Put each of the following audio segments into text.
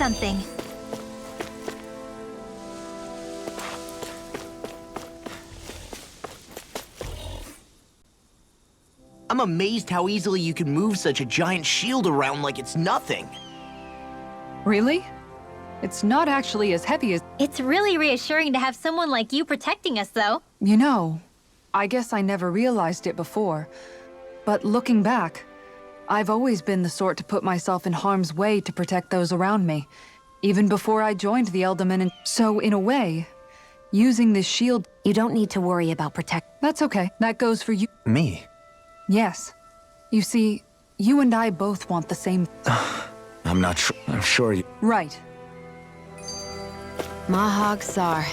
something. I'm amazed how easily you can move such a giant shield around like it's nothing. Really? It's not actually as heavy as... It's really reassuring to have someone like you protecting us, though. You know, I guess I never realized it before. But looking back, I've always been the sort to put myself in harm's way to protect those around me, even before I joined the Eldermen. And so, in a way, using this shield... You don't need to worry about protect... That's okay. That goes for you. Me? Yes. You see, you and I both want the same... I'm not sure. I'm sure you... Right. Mahag Sar.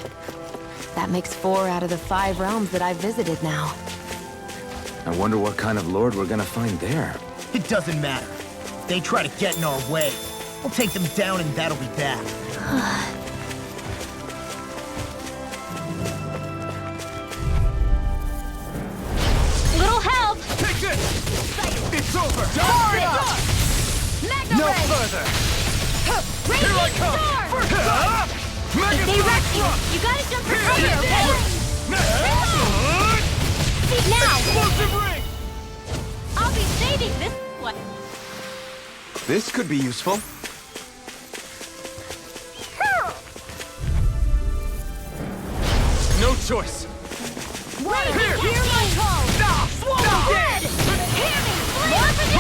That makes 4 out of the 5 realms that I've visited now. I wonder what kind of lord we're gonna find there. It doesn't matter. If they try to get in our way, we'll take them down and that'll be that. Little help! Take this! It's over! Mega No Ray! further! Raging Here I come! Storm! First up! Mega They wrecked you! You gotta jump for cover, okay? See now! Explosive ring! I'll be saving this one. This could be useful. No choice! Wait, Here! hear my call! Stop! Swallow dead! Hear me! Flame for the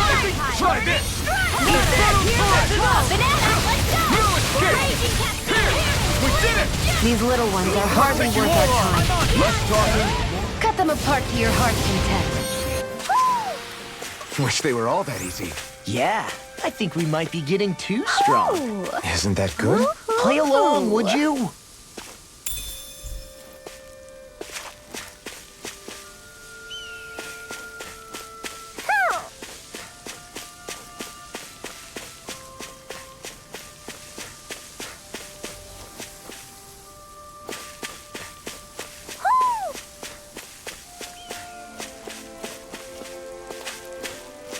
Try this! Hear my call! Banana, let's go! No escape! Raging Captain! We did it! These little ones are hardly worth our time. Let's talk. Cut them apart to your heart's content. Wish they were all that easy. Yeah, I think we might be getting too strong. Isn't that good? Play along, would you?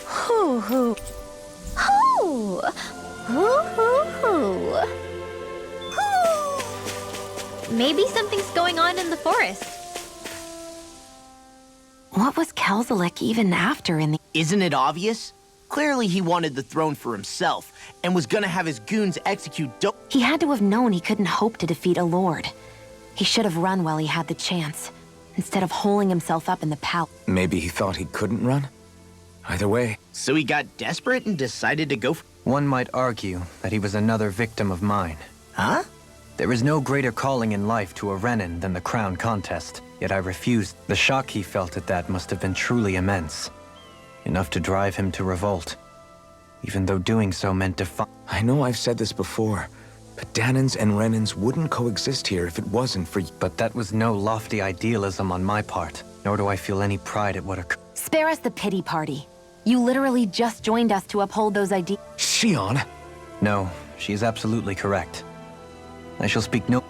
Hoo-hoo. Hoo! Hoo-hoo-hoo. Hoo! Maybe something's going on in the forest. What was Kelzalek even after in the... Isn't it obvious? Clearly he wanted the throne for himself, and was gonna have his goons execute He had to have known he couldn't hope to defeat a lord. He should have run while he had the chance, instead of holding himself up in the palace. Maybe he thought he couldn't run? Either way. So he got desperate and decided to go for... One might argue that he was another victim of mine. Huh? There is no greater calling in life to a Renan than the crown contest, yet I refused. The shock he felt at that must have been truly immense. Enough to drive him to revolt, even though doing so meant I know I've said this before, but Dahnans and Renans wouldn't coexist here if it wasn't for... But that was no lofty idealism on my part, nor do I feel any pride at what occurred. Spare us the pity party. You literally just joined us to uphold those ideas. Shion! No, she is absolutely correct. I shall speak no...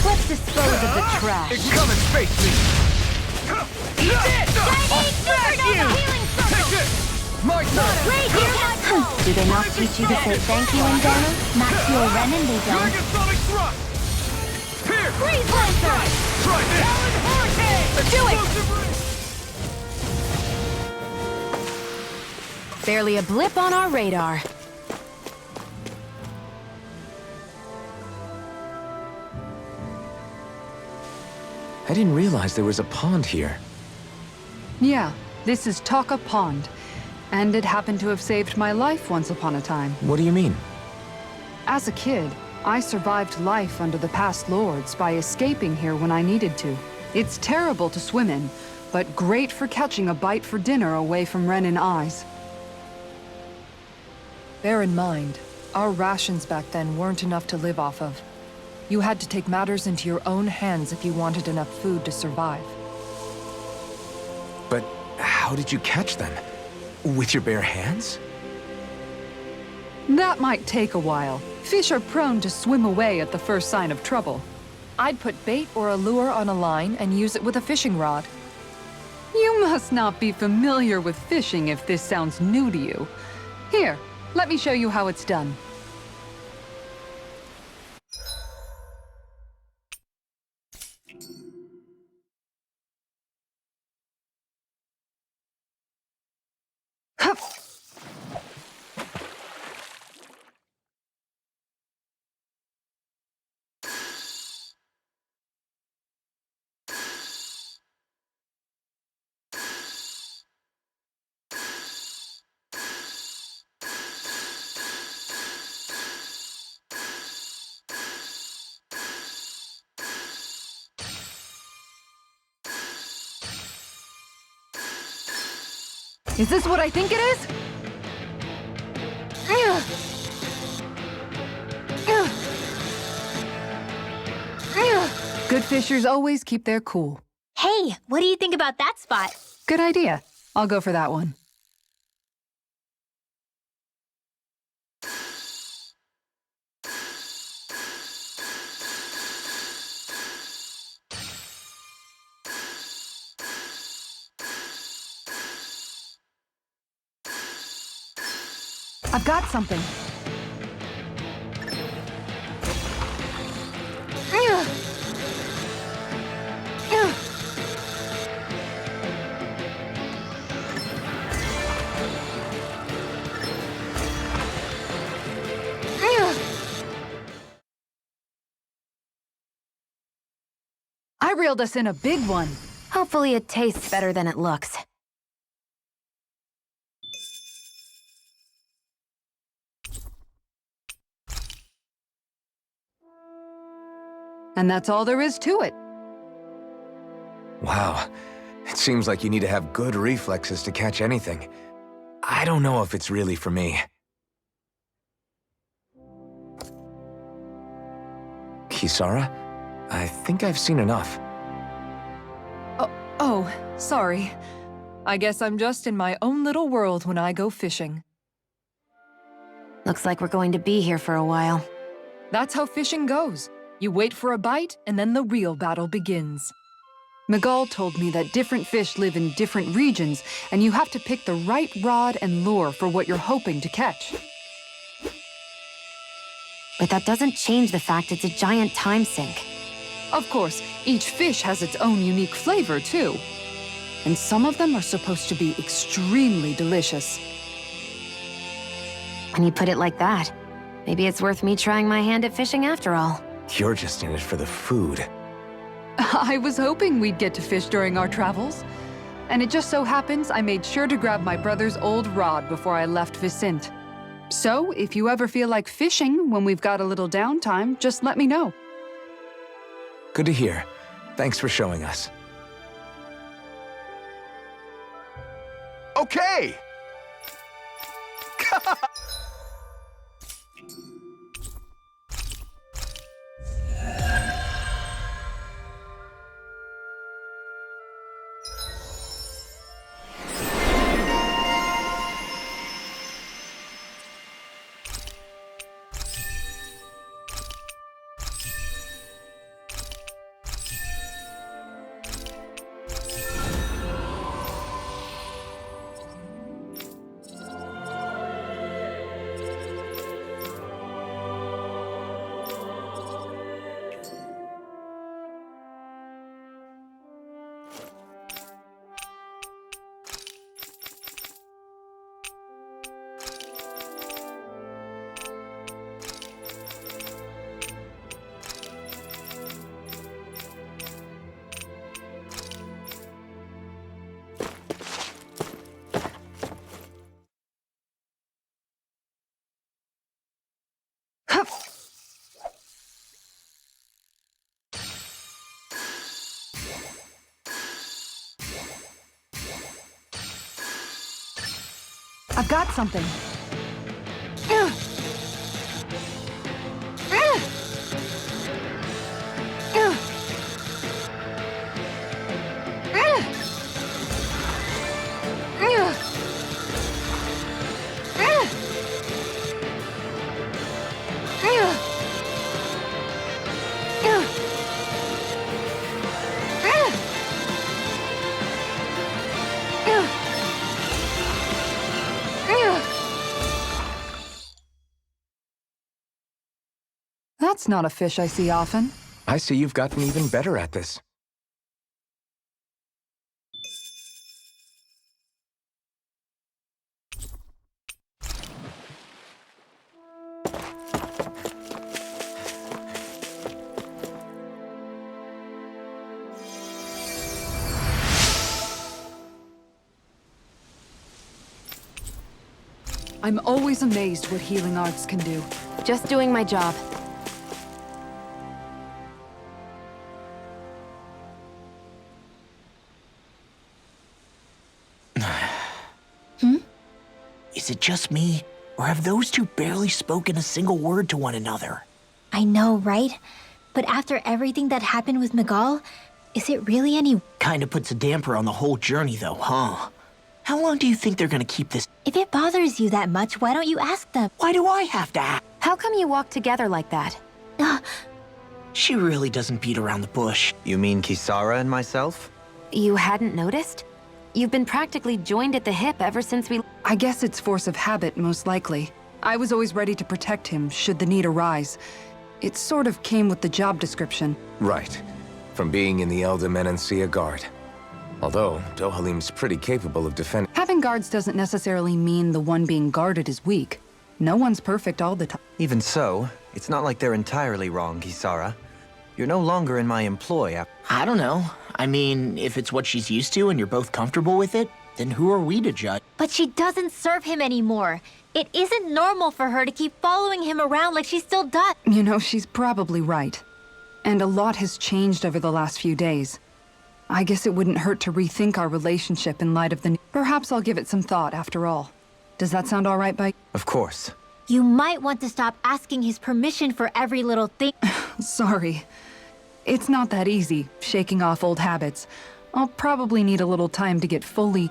Let's dispose of the trash. It's coming, face me! Eat it! I'll smash you! Take this! My turn! Right here, my call! Do they not teach you to say thank you in Dahna? Not to a Renan, they don't. Megasonic thrust! Here! Freeze Lancer! Try this! Let's do it! Explosive ring! Barely a blip on our radar. I didn't realize there was a pond here. Yeah, this is Taka Pond. And it happened to have saved my life once upon a time. What do you mean? As a kid, I survived life under the past lords by escaping here when I needed to. It's terrible to swim in, but great for catching a bite for dinner away from Renan eyes. Bear in mind, our rations back then weren't enough to live off of. You had to take matters into your own hands if you wanted enough food to survive. But how did you catch them? With your bare hands? That might take a while. Fish are prone to swim away at the first sign of trouble. I'd put bait or a lure on a line and use it with a fishing rod. You must not be familiar with fishing if this sounds new to you. Here, let me show you how it's done. Hup. Is this what I think it is? Good fishers always keep their cool. Hey, what do you think about that spot? Good idea. I'll go for that one. I've got something. I reeled us in a big one. Hopefully it tastes better than it looks. And that's all there is to it. Wow. It seems like you need to have good reflexes to catch anything. I don't know if it's really for me. Kisara? I think I've seen enough. Oh, sorry. I guess I'm just in my own little world when I go fishing. Looks like we're going to be here for a while. That's how fishing goes. You wait for a bite, and then the real battle begins. Miguel told me that different fish live in different regions, and you have to pick the right rod and lure for what you're hoping to catch. But that doesn't change the fact it's a giant time sink. Of course, each fish has its own unique flavor, too. And some of them are supposed to be extremely delicious. When you put it like that, maybe it's worth me trying my hand at fishing after all. You're just in it for the food. I was hoping we'd get to fish during our travels. And it just so happens I made sure to grab my brother's old rod before I left Vicente. So, if you ever feel like fishing when we've got a little downtime, just let me know. Good to hear. Thanks for showing us. Okay! I've got something. That's not a fish I see often. I see you've gotten even better at this. I'm always amazed what healing arts can do. Just doing my job. Is it just me, or have those two barely spoken a single word to one another? I know, right? But after everything that happened with Miguel, is it really any... Kinda puts a damper on the whole journey, though, huh? How long do you think they're gonna keep this? If it bothers you that much, why don't you ask them? Why do I have to ask? How come you walk together like that? She really doesn't beat around the bush. You mean Kisara and myself? You hadn't noticed? You've been practically joined at the hip ever since we... I guess it's force of habit, most likely. I was always ready to protect him, should the need arise. It sort of came with the job description. Right. From being in the Elder Menancia Guard. Although, Dohalim's pretty capable of defending... Having guards doesn't necessarily mean the one being guarded is weak. No one's perfect all the time. Even so, it's not like they're entirely wrong, Kisara. You're no longer in my employ. I don't know. I mean, if it's what she's used to and you're both comfortable with it, then who are we to judge? But she doesn't serve him anymore. It isn't normal for her to keep following him around like she still does. You know, she's probably right. And a lot has changed over the last few days. I guess it wouldn't hurt to rethink our relationship in light of the... Perhaps I'll give it some thought, after all. Does that sound all right, Bike? Of course. You might want to stop asking his permission for every little thing. Sorry. It's not that easy, shaking off old habits. I'll probably need a little time to get fully...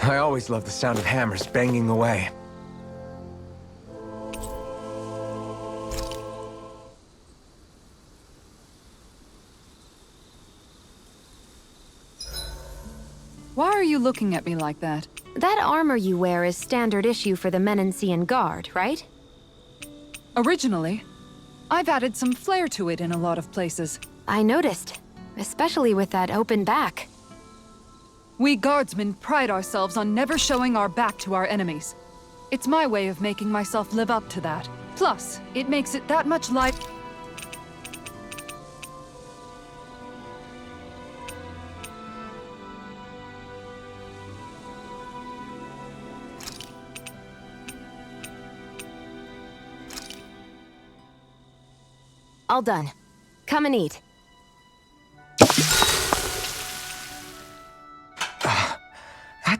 I always love the sound of hammers banging away. Why are you looking at me like that? That armor you wear is standard issue for the Menancian Guard, right? Originally, I've added some flair to it in a lot of places. I noticed, especially with that open back. We guardsmen pride ourselves on never showing our back to our enemies. It's my way of making myself live up to that. Plus, it makes it that much light. All done. Come and eat.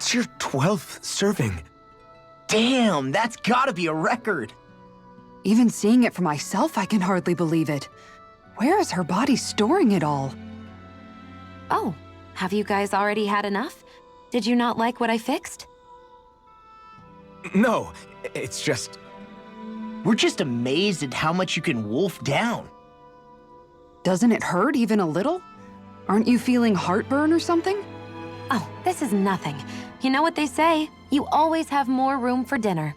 That's your 12th serving. Damn, that's gotta be a record. Even seeing it for myself, I can hardly believe it. Where is her body storing it all? Oh, have you guys already had enough? Did you not like what I fixed? No, it's just... We're just amazed at how much you can wolf down. Doesn't it hurt even a little? Aren't you feeling heartburn or something? Oh, this is nothing. You know what they say? You always have more room for dinner.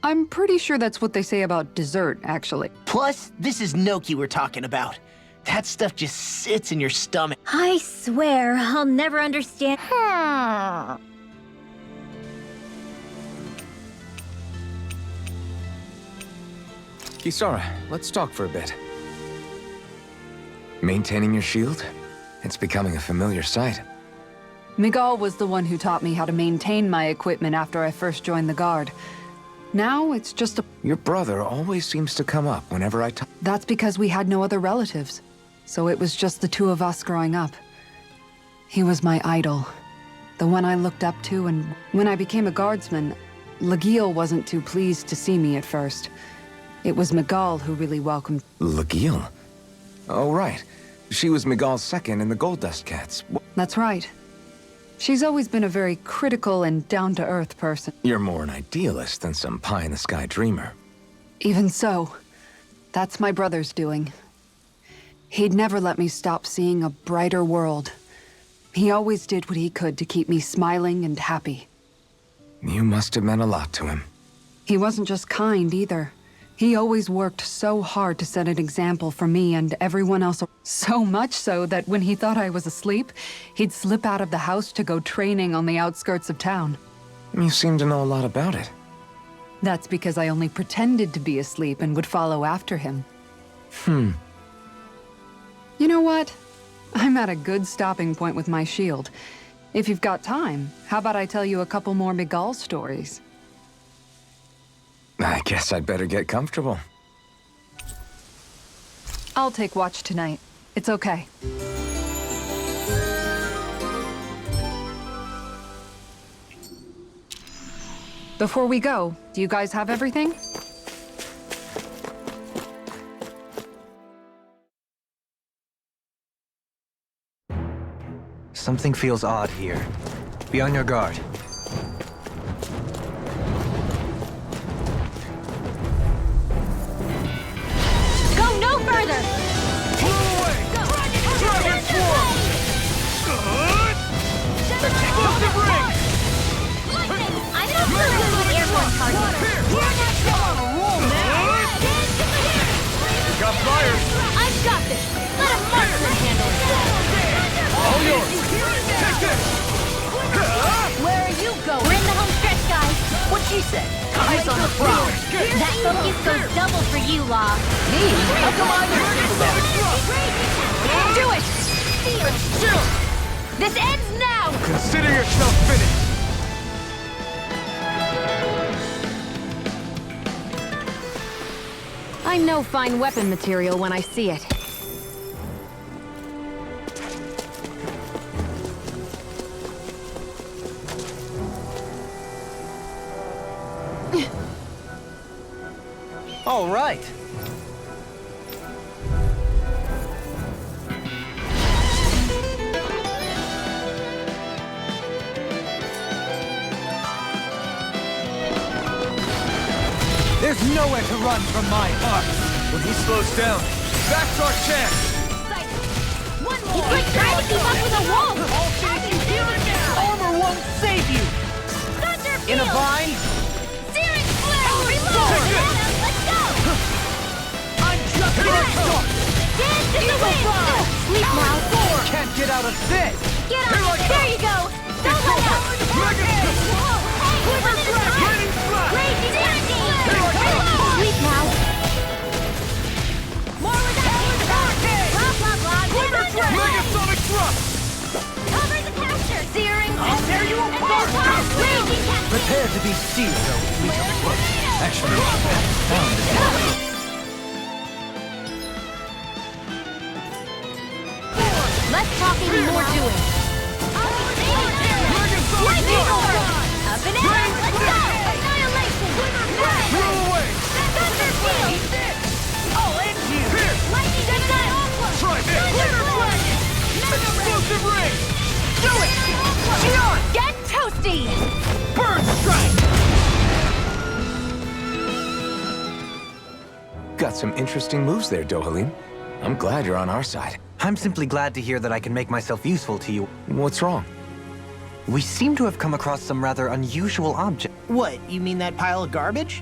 I'm pretty sure that's what they say about dessert, actually. Plus, this is gnocchi we're talking about. That stuff just sits in your stomach. I swear I'll never understand. Kisara, let's talk for a bit. Maintaining your shield? It's becoming a familiar sight. Miguel was the one who taught me how to maintain my equipment after I first joined the Guard. Now it's just a... Your brother always seems to come up whenever I talk. That's because we had no other relatives. So it was just the two of us growing up. He was my idol. The one I looked up to, and when I became a guardsman, Lagiel wasn't too pleased to see me at first. It was Miguel who really welcomed... Lagiel? Oh, right. She was Miguel's second in the Gold Dust Cats. That's right. She's always been a very critical and down-to-earth person. You're more an idealist than some pie-in-the-sky dreamer. Even so, that's my brother's doing. He'd never let me stop seeing a brighter world. He always did what he could to keep me smiling and happy. You must have meant a lot to him. He wasn't just kind, either. He always worked so hard to set an example for me and everyone else. So much so that when he thought I was asleep, he'd slip out of the house to go training on the outskirts of town. You seem to know a lot about it. That's because I only pretended to be asleep and would follow after him. You know what? I'm at a good stopping point with my shield. If you've got time, how about I tell you a couple more Miguel stories? I guess I'd better get comfortable. I'll take watch tonight. It's okay. Before we go, do you guys have everything? Something feels odd here. Be on your guard. Go no further! Dragon Swarm! Good! Explosive Ring! I'm not so good with airborne targets. You're not on a roll now! Got fire! I've got this! Let a marksman handle it! All yours! Take this! Where are you going? We're in the home stretch, guys. What'd she say? Eyes on the prize. That focus goes double for you, Law. Me? How come I'm Do it! still? This ends now! Consider yourself finished! I know fine weapon material when I see it. All right. There's nowhere to run from my heart. When he slows down, that's our chance! One more! He's like trying to keep up with a wolf! All things you hear it now! Armor won't save you! Thunderfield! In a vine? Searing flare! Reload! Take this! Let's go! I'm just getting started! Dance in the wind! Sleep now! Can't get out of this! Get on it! There you go! Don't let up! Whoa! Hey! Quiver Lightning Strike! Raging Energy! Sleep now! More with that! Blah, blah, blah! Get under it! Megasonic Thrust! Cover the capture! Searing! I'll tear you apart! Raging Cascade! Prepare to be sealed, though, fleet of foot. Actually, that's sound is Less talking, more doing. Lightning Orb! Up and out! Let's go! Annihilation! got some interesting moves there, Dohalim. I'm glad you're on our side. I'm simply glad to hear that I can make myself useful to you. What's wrong? We seem to have come across some rather unusual object. What, you mean that pile of garbage?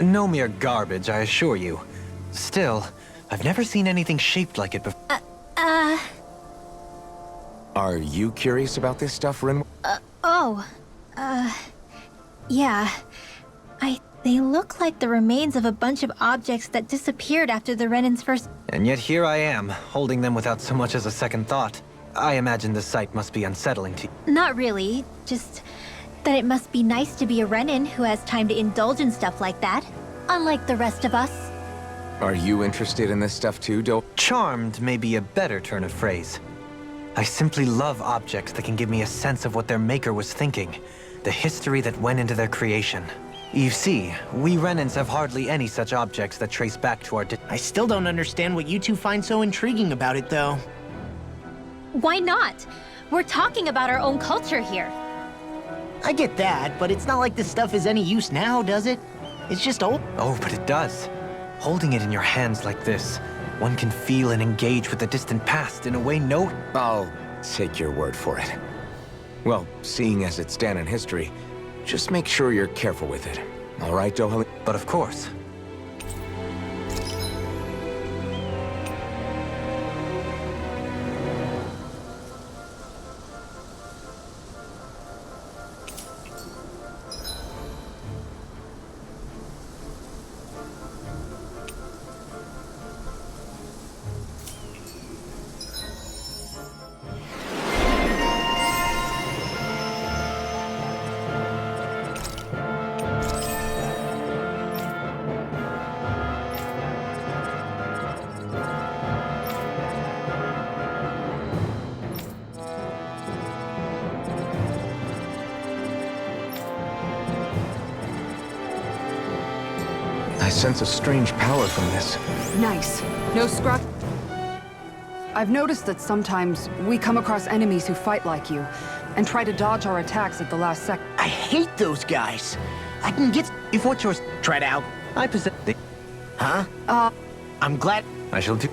No mere garbage, I assure you. Still, I've never seen anything shaped like it before. Are you curious about this stuff, Ren? Yeah. They look like the remains of a bunch of objects that disappeared after the Renans first... And yet here I am, holding them without so much as a second thought. I imagine the sight must be unsettling to you. Not really, just that it must be nice to be a Renan who has time to indulge in stuff like that, unlike the rest of us. Are you interested in this stuff too, Charmed may be a better turn of phrase. I simply love objects that can give me a sense of what their maker was thinking, the history that went into their creation. You see, we Renans have hardly any such objects that trace back to our I still don't understand what you two find so intriguing about it, though. Why not? We're talking about our own culture here. I get that, but it's not like this stuff is any use now, does it? It's just old. Oh, but it does. Holding it in your hands like this, one can feel and engage with the distant past in a way no... I'll take your word for it. Well, seeing as it's Dahnan history, just make sure you're careful with it. All right, Dohalim? But of course. I sense a strange power from this. Nice. No scrap. I've noticed that sometimes we come across enemies who fight like you and try to dodge our attacks at the last second. I hate those guys. I can get... If what yours... Try it out. I possess... Huh? I'm glad... I shall do...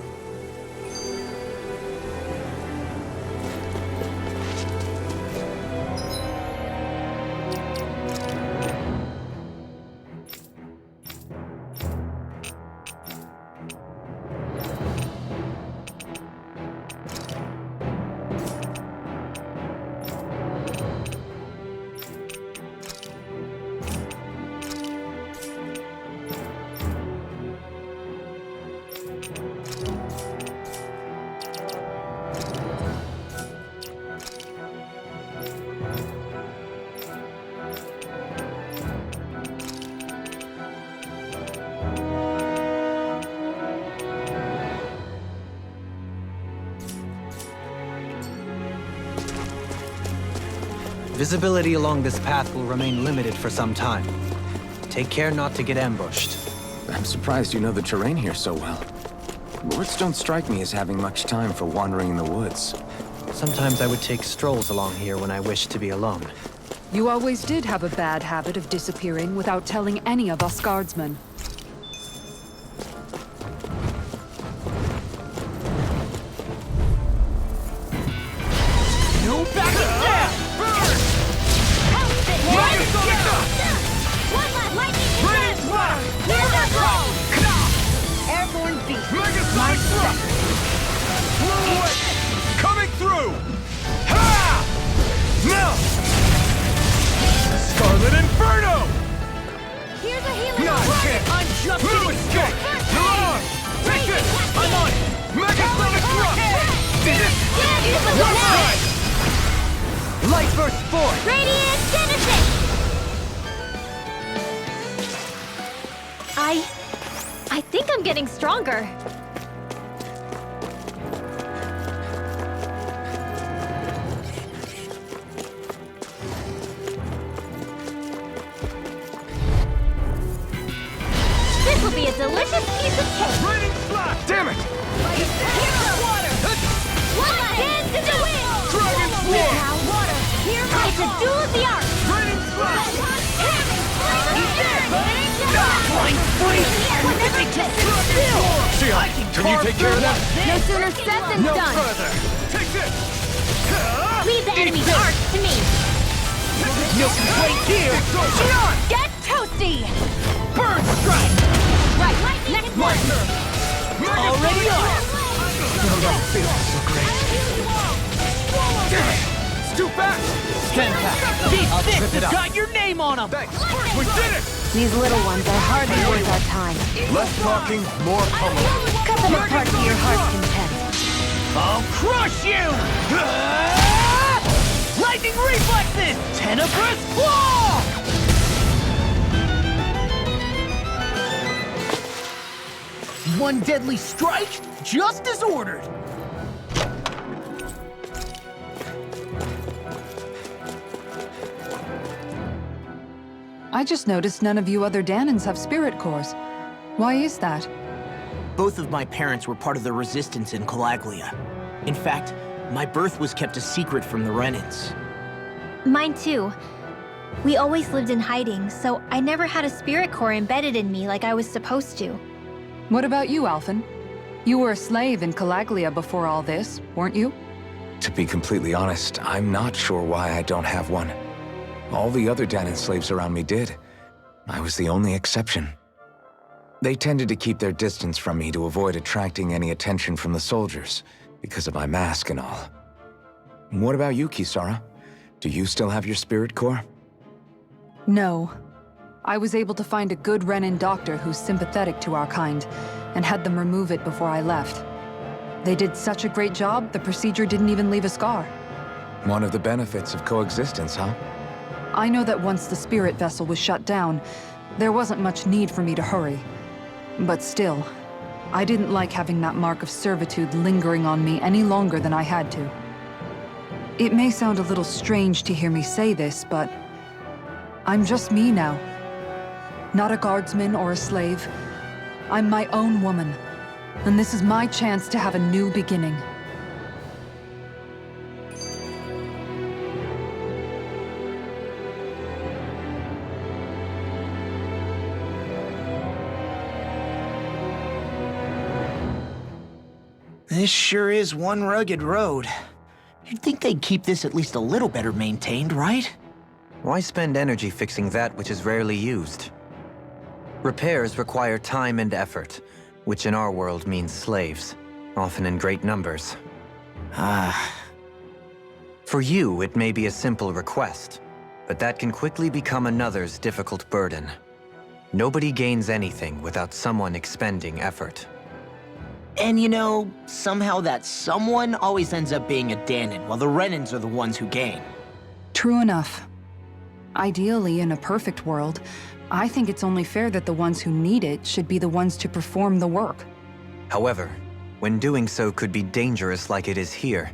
Visibility along this path will remain limited for some time. Take care not to get ambushed. I'm surprised you know the terrain here so well. Lords don't strike me as having much time for wandering in the woods. Sometimes I would take strolls along here when I wished to be alone. You always did have a bad habit of disappearing without telling any of us guardsmen. Coming through! Ha! No! Scarlet Inferno! Here's a healing Not rocket! hit! I'm just getting escape! You're on! Take it! I'm on it! Megasonic Thrust! Left side! Light Burst Force! Radiant Genesis! I think I'm getting stronger. This will be a delicious piece of cake. Raining Slash! Damn it! Hero water! One hand to the wind! Dragon Swarm! Now water! Here lies the duel of the arts! Raining Slash! Flying free! Sion, can you take care of that? No sooner said than No done. further! Take this! Leave the enemy's arc to me. No complaints here! Sion! Get toasty! Bird strike! Right, next one! Already on! Oh, that feels so great. Damn it! It's too fast! Stand back! These I'll fists trip it have up. got your name on them! Thanks! We did it! These little ones are hardly worth our time. Less talking, more pummeling. Cut them apart to your heart's content. I'll crush you! Lightning reflexes! Tenebrous claw! One deadly strike, just as ordered. I just noticed none of you other Dahnans have spirit cores. Why is that? Both of my parents were part of the resistance in Calaglia. In fact, my birth was kept a secret from the Renans. Mine too. We always lived in hiding, so I never had a spirit core embedded in me like I was supposed to. What about you, Alphen? You were a slave in Calaglia before all this, weren't you? To be completely honest, I'm not sure why I don't have one. All the other Dahnan slaves around me did. I was the only exception. They tended to keep their distance from me to avoid attracting any attention from the soldiers, because of my mask and all. What about you, Kisara? Do you still have your spirit core? No. I was able to find a good Renan doctor who's sympathetic to our kind, and had them remove it before I left. They did such a great job, the procedure didn't even leave a scar. One of the benefits of coexistence, huh? I know that once the spirit vessel was shut down, there wasn't much need for me to hurry. But still, I didn't like having that mark of servitude lingering on me any longer than I had to. It may sound a little strange to hear me say this, but I'm just me now. Not a guardsman or a slave. I'm my own woman, and this is my chance to have a new beginning. This sure is one rugged road. You'd think they'd keep this at least a little better maintained, right? Why spend energy fixing that which is rarely used? Repairs require time and effort, which in our world means slaves, often in great numbers. For you, it may be a simple request, but that can quickly become another's difficult burden. Nobody gains anything without someone expending effort. And you know, somehow that someone always ends up being a Dahnan, while the Renans are the ones who gain. True enough. Ideally, in a perfect world, I think it's only fair that the ones who need it should be the ones to perform the work. However, when doing so could be dangerous like it is here,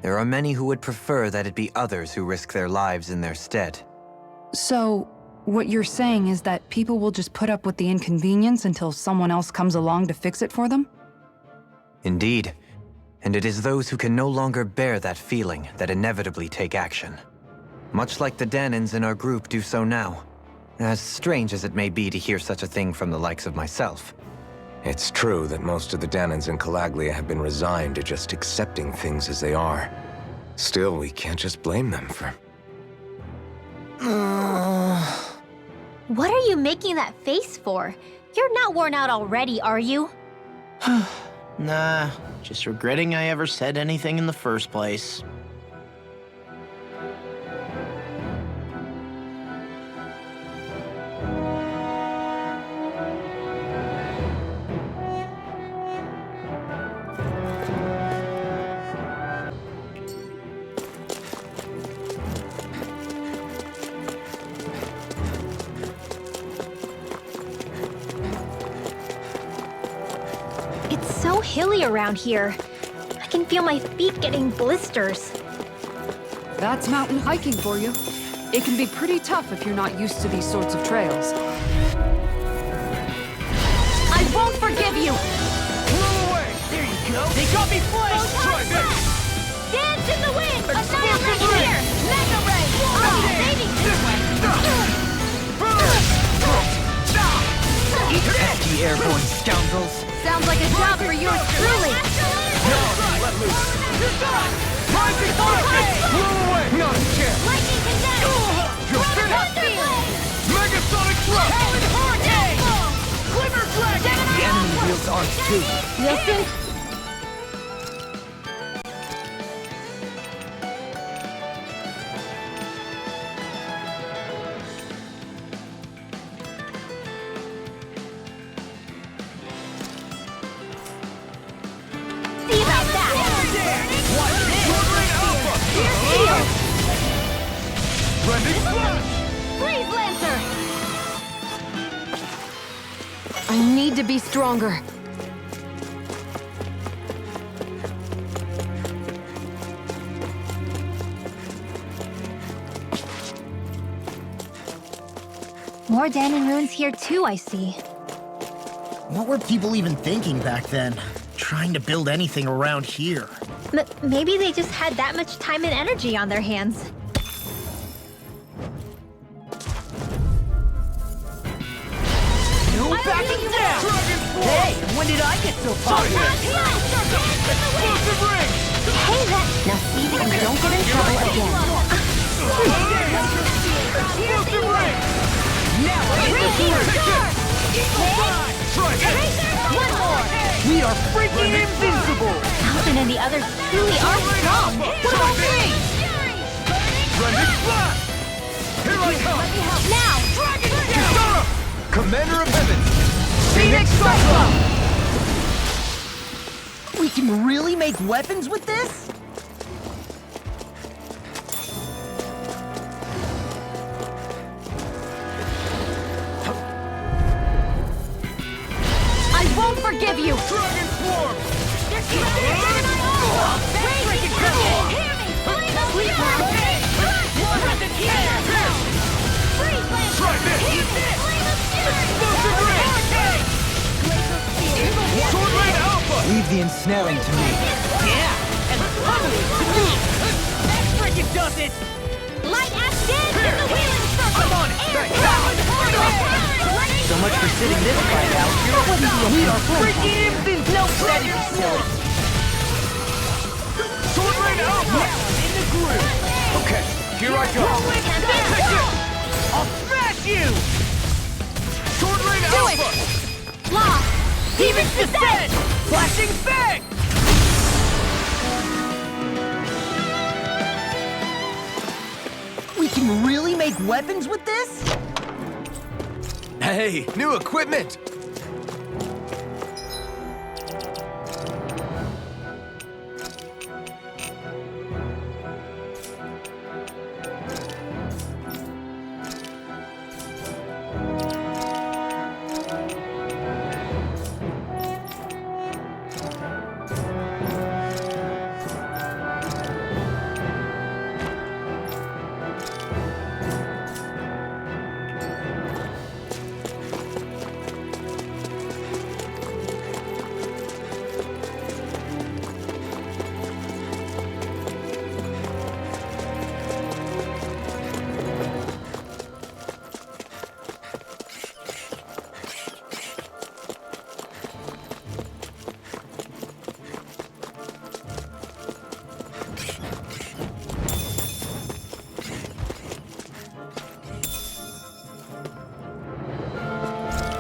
there are many who would prefer that it be others who risk their lives in their stead. So, what you're saying is that people will just put up with the inconvenience until someone else comes along to fix it for them? Indeed, and it is those who can no longer bear that feeling that inevitably take action. Much like the Dahnans in our group do so now. As strange as it may be to hear such a thing from the likes of myself. It's true that most of the Dahnans in Calaglia have been resigned to just accepting things as they are. Still, we can't just blame them for... What are you making that face for? You're not worn out already, are you? Nah, just regretting I ever said anything in the first place. It's so hilly around here. I can feel my feet getting blisters. That's mountain hiking for you. It can be pretty tough if you're not used to these sorts of trails. I won't forgive you! Blow away! There you go! They got me flashed! Try this! Dance in the wind! Annihilate here! Mega Ray! I'll be saving this way! Pesky airborne scoundrel! scoundrels! Sounds like a job for yours truly. Let loose! You're done! Rising Hurricane! Blow away! Not a chance! Lightning condemned. You're finished! Megasonic Thrust! Hurricane! Glimmer Dragon! The enemy wields arms too. Wilson? See about that. Rending Flash! Freeze Lancer! I need to be stronger. More Dahnan ruins here too, I see. What were people even thinking back then? Trying to build anything around here. Maybe they just had that much time and energy on their hands. No backing down! Hey, when did I get so popular? Explosive ring! Hey, now see that you don't get in trouble again. Explosive ring! Now I'm in the blue! Try it! One more! We are freaking invincible! Alvin and the others truly are strong. What about me? Rending Flash! Here I come! Now! Kisara! Commander of Heaven! Phoenix Cyclone! We can really make weapons with this? I won't forgive you! Dragon Swarm! Try this! Explosive ring! Sword Rain Alpha! Leave the ensnaring to me. Yeah! And pummeling to me! That frickin' does it! Light ash dance in the wheeling circle! I'm on it! Thanks! So much for sitting this fight out. We are freaking invincible! No pressure! Sword Rain Alpha! In the groove! Okay, here I go! Take it! I'll smash you! Sword Rain Alpha! Lost! Demon's Descent! Flashing Fang! We can really make weapons with this? Hey, new equipment!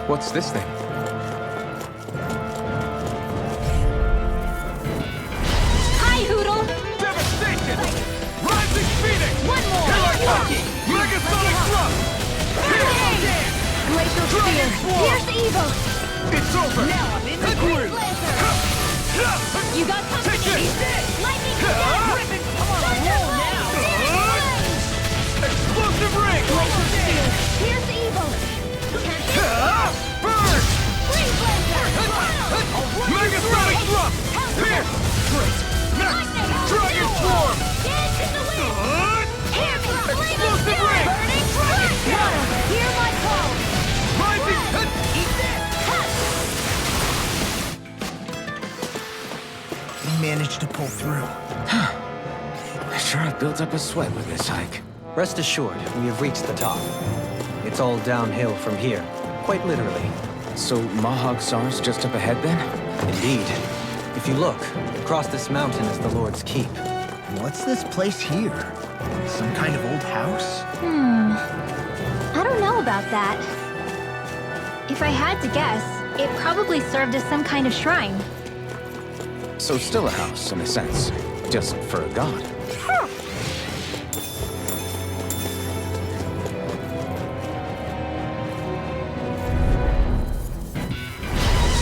What's this thing? Hi, Hoodle! Devastation! Rising Phoenix! One more! Here I come! Megasonic Thrust! Glacial Spear! Here's evil! It's over! Now I'm in the groove! You got company! Take this! Lightning condemned! I'm on a roll now! Explosive ring! Glacial Spear! Here's evil! Burn! Freeze Lancer! Megasonic Thrust! Here! Great! Dragon Swarm! Dance in the wind! Explosive ring! Burning Dragon! Water! Hear my call! Rising! Eat this! We managed to pull through. I sure have built up a sweat with this hike. Rest assured, we have reached the top. It's all downhill from here, quite literally. So Mahag Sar's just up ahead then? Indeed. If you look, across this mountain is the Lord's Keep. What's this place here? Some kind of old house? I don't know about that. If I had to guess, it probably served as some kind of shrine. So still a house, in a sense. Just for a god.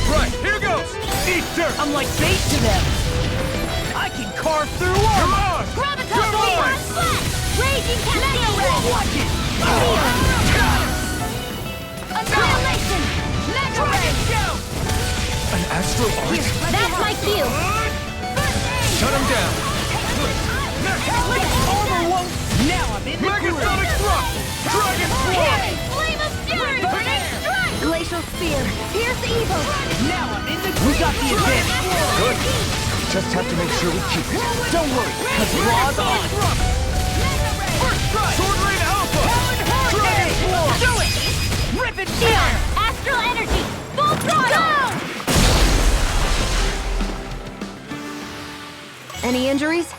Right, here goes! Eat dirt! I'm like bait to them! I can carve through armor! Come on! Grab a Come couple on! Raging Cascade! Watch it! Annihilation! Mega Ray! An astral art? That's my cue! Shut him down! Armor won't... Now I'm in the groove! Megasonic thrust! Dragon Swarm! Flame of Fury! Burning Strike! Glacial Spear! Pierce Evil! Now I'm in the groove! We got the advantage! Good. Just have to make sure we keep it. Don't worry, cause Raw's on! First strike! Sword Rain Alpha! Dragon Swarm! Do it! Rip it down! Astral Energy! Full throttle! Any injuries?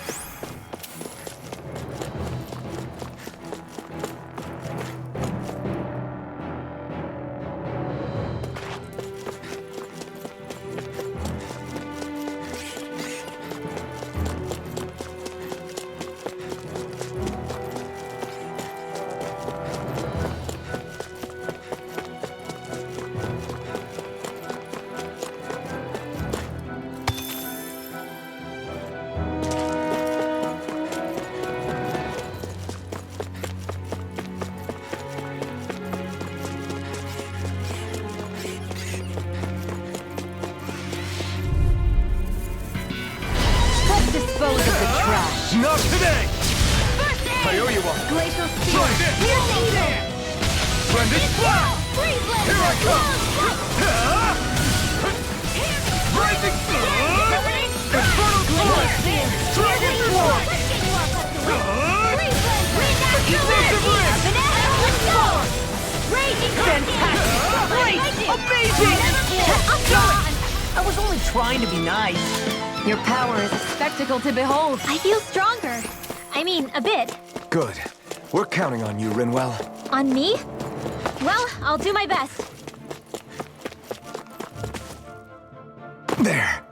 Dispose of the trash! Not today! First aid! I owe you one! Glacial Spear! Try this! Pierce Evil! Splendid Blast! Freeze Blaster! Here I come! Rising Infernal Torrent! Dragon Swarm! Explosive Ring! Raging Fantastic! Great! Amazing! I was only trying to be nice. Your power is a spectacle to behold. I feel stronger. I mean, a bit. Good. We're counting on you, Rinwell. On me? Well, I'll do my best. There.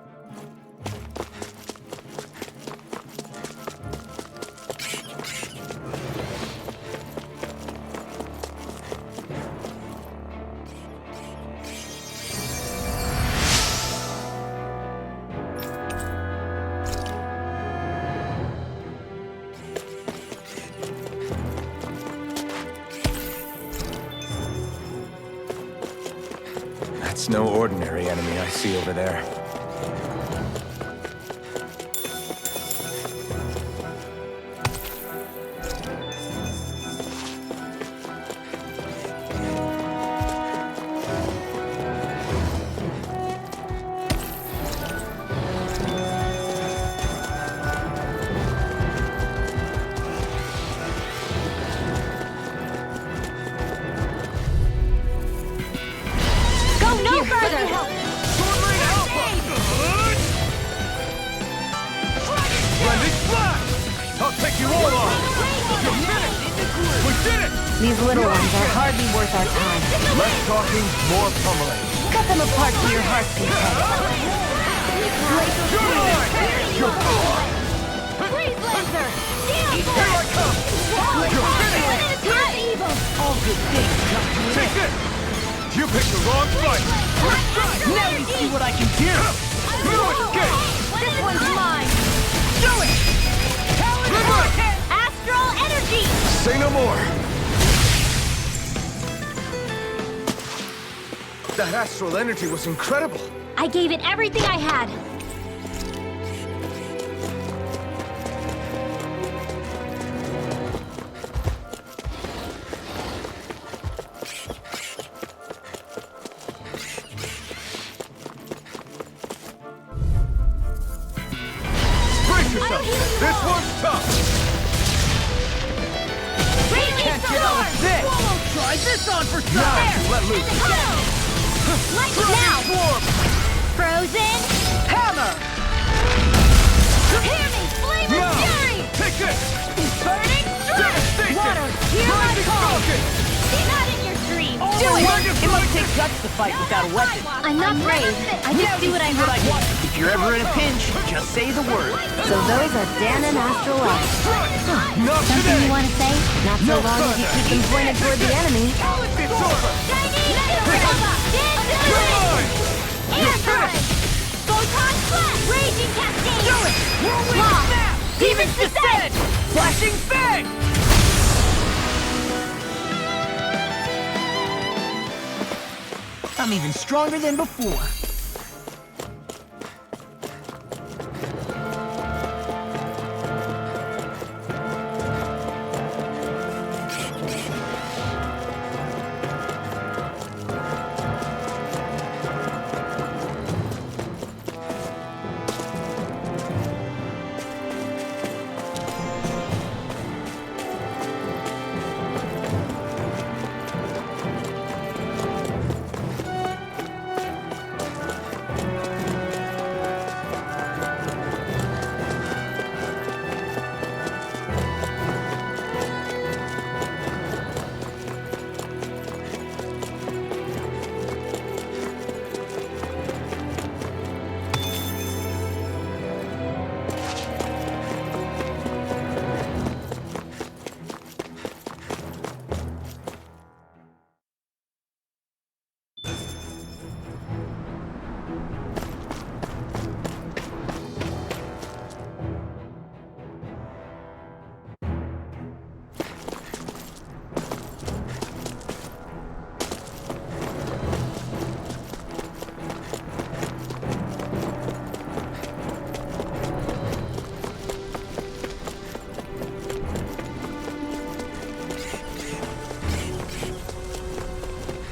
That's no ordinary enemy I see over there. No further! Sword Rain Alpha! Splendid Blast! I'll take you all on! You did it! We did it! These little ones are hardly worth our time. Less talking, more pummeling. Cut them apart to your heart's content. You're gone! Freeze Blaster! Here I come! You're finished! Pierce Evil! All good things come to an Take end. this! You picked the wrong fight! Now you see what I can do! Little escape! This one's mine! Do it! Astral Energy! Say no more. That astral energy was incredible. I gave it everything I had. Brace yourself! This one's tough! Raging Can't get out of this! Try this on for Now size! you let loose! Now! Swarm! Frozen! Hammer! Hear me! Flame of Now! fury! Take it! Burning strike! Devastation! Water, hear my Rising call! Falcon! Not in your dreams! Do it! It might take guts to fight without a weapon. I'm not brave. I just do what I have to. If you're ever in a pinch, just say the word. So those are Dahnan astral eyes. Not Something today! you want to say? Not so No long as you further. keep them pointed toward the enemy. It's over! You're mine! Air current! Photon flash! Raging cascade! Do it! Whirlwind Law! snap! Demon's descent! Flashing fang! I'm even stronger than before.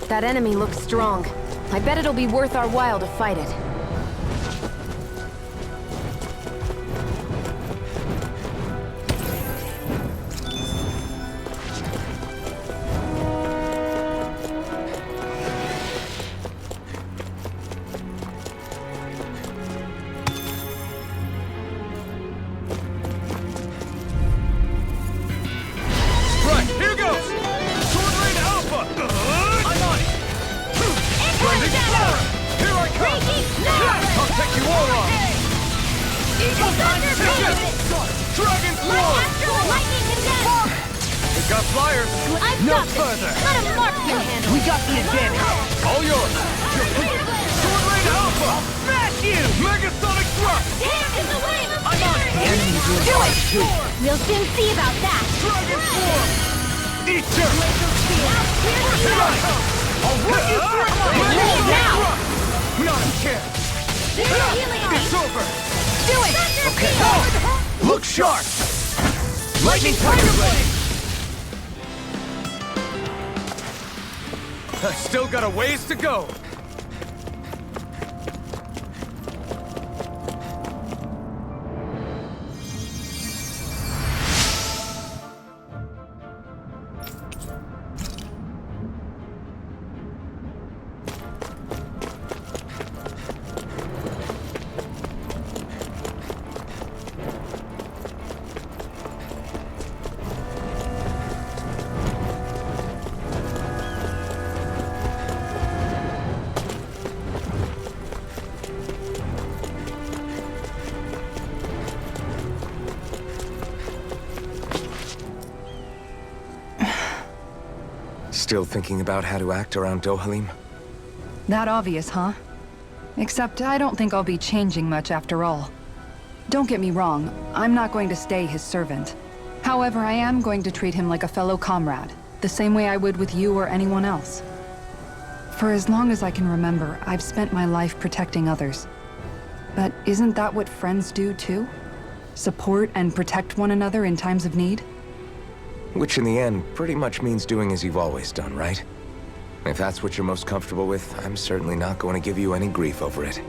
That enemy looks strong. I bet it'll be worth our while to fight it. Right, here goes! Sword Rain Alpha! I'm on it! Blending Flower! Here I come! I'll take you all on! Eagle Thunder Dragon Swarm! Lightning Condemned! We got flyers! I've No got this. further! Let a marksman handle. We got the advantage. All yours! Sword Rain Alpha! Smash you! Megasonic Thrust! Dance in the wave of I'm on it! fury! The enemy's doing fight too. We'll soon see about that. Dragon Swarm! Eat your... Here's Here I come! I'll run you through! Lay it now. Not a chance! Healing It's over! Do it! Okay, go! Look sharp! Lightning Tiger Blade! I've still got a ways to go! Still thinking about how to act around Dohalim? That obvious, huh? Except I don't think I'll be changing much after all. Don't get me wrong, I'm not going to stay his servant. However, I am going to treat him like a fellow comrade, the same way I would with you or anyone else. For as long as I can remember, I've spent my life protecting others. But isn't that what friends do too? Support and protect one another in times of need? Which in the end pretty much means doing as you've always done, right? If that's what you're most comfortable with, I'm certainly not going to give you any grief over it.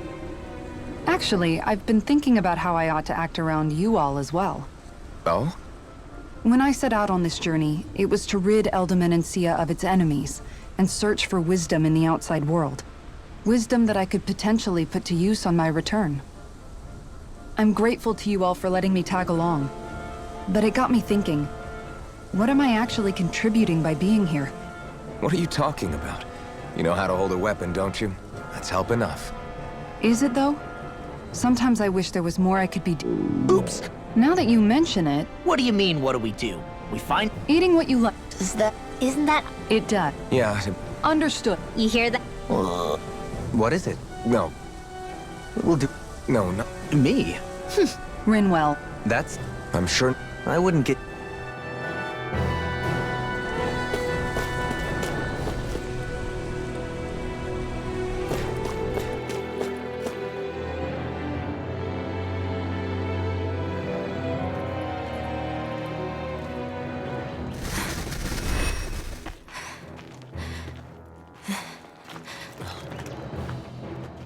Actually, I've been thinking about how I ought to act around you all as well. Oh? When I set out on this journey, it was to rid Eldaman and Sia of its enemies, and search for wisdom in the outside world. Wisdom that I could potentially put to use on my return. I'm grateful to you all for letting me tag along. But it got me thinking, what am I actually contributing by being here? What are you talking about? You know how to hold a weapon, don't you? That's help enough. Is it though? Sometimes I wish there was more I could be Oops. Now that you mention it, What do you mean, what do we do? We find... eating what you like. Isn't that... It does. Yeah, Understood. You hear that? What is it? no. We'll do... No, no. Me? Rinwell. That's... I'm sure... I wouldn't get...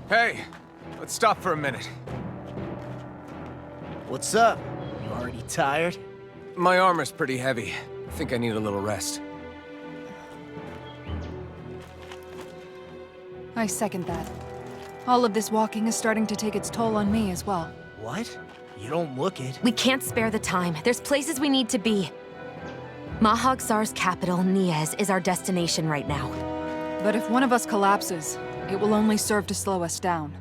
Hey, let's stop for a minute. What's up? You already tired? My armor's pretty heavy. I think I need a little rest. I second that. All of this walking is starting to take its toll on me as well. What? You don't look it. We can't spare the time. There's places we need to be. Mahagsar's capital, Niez, is our destination right now. But if one of us collapses, it will only serve to slow us down.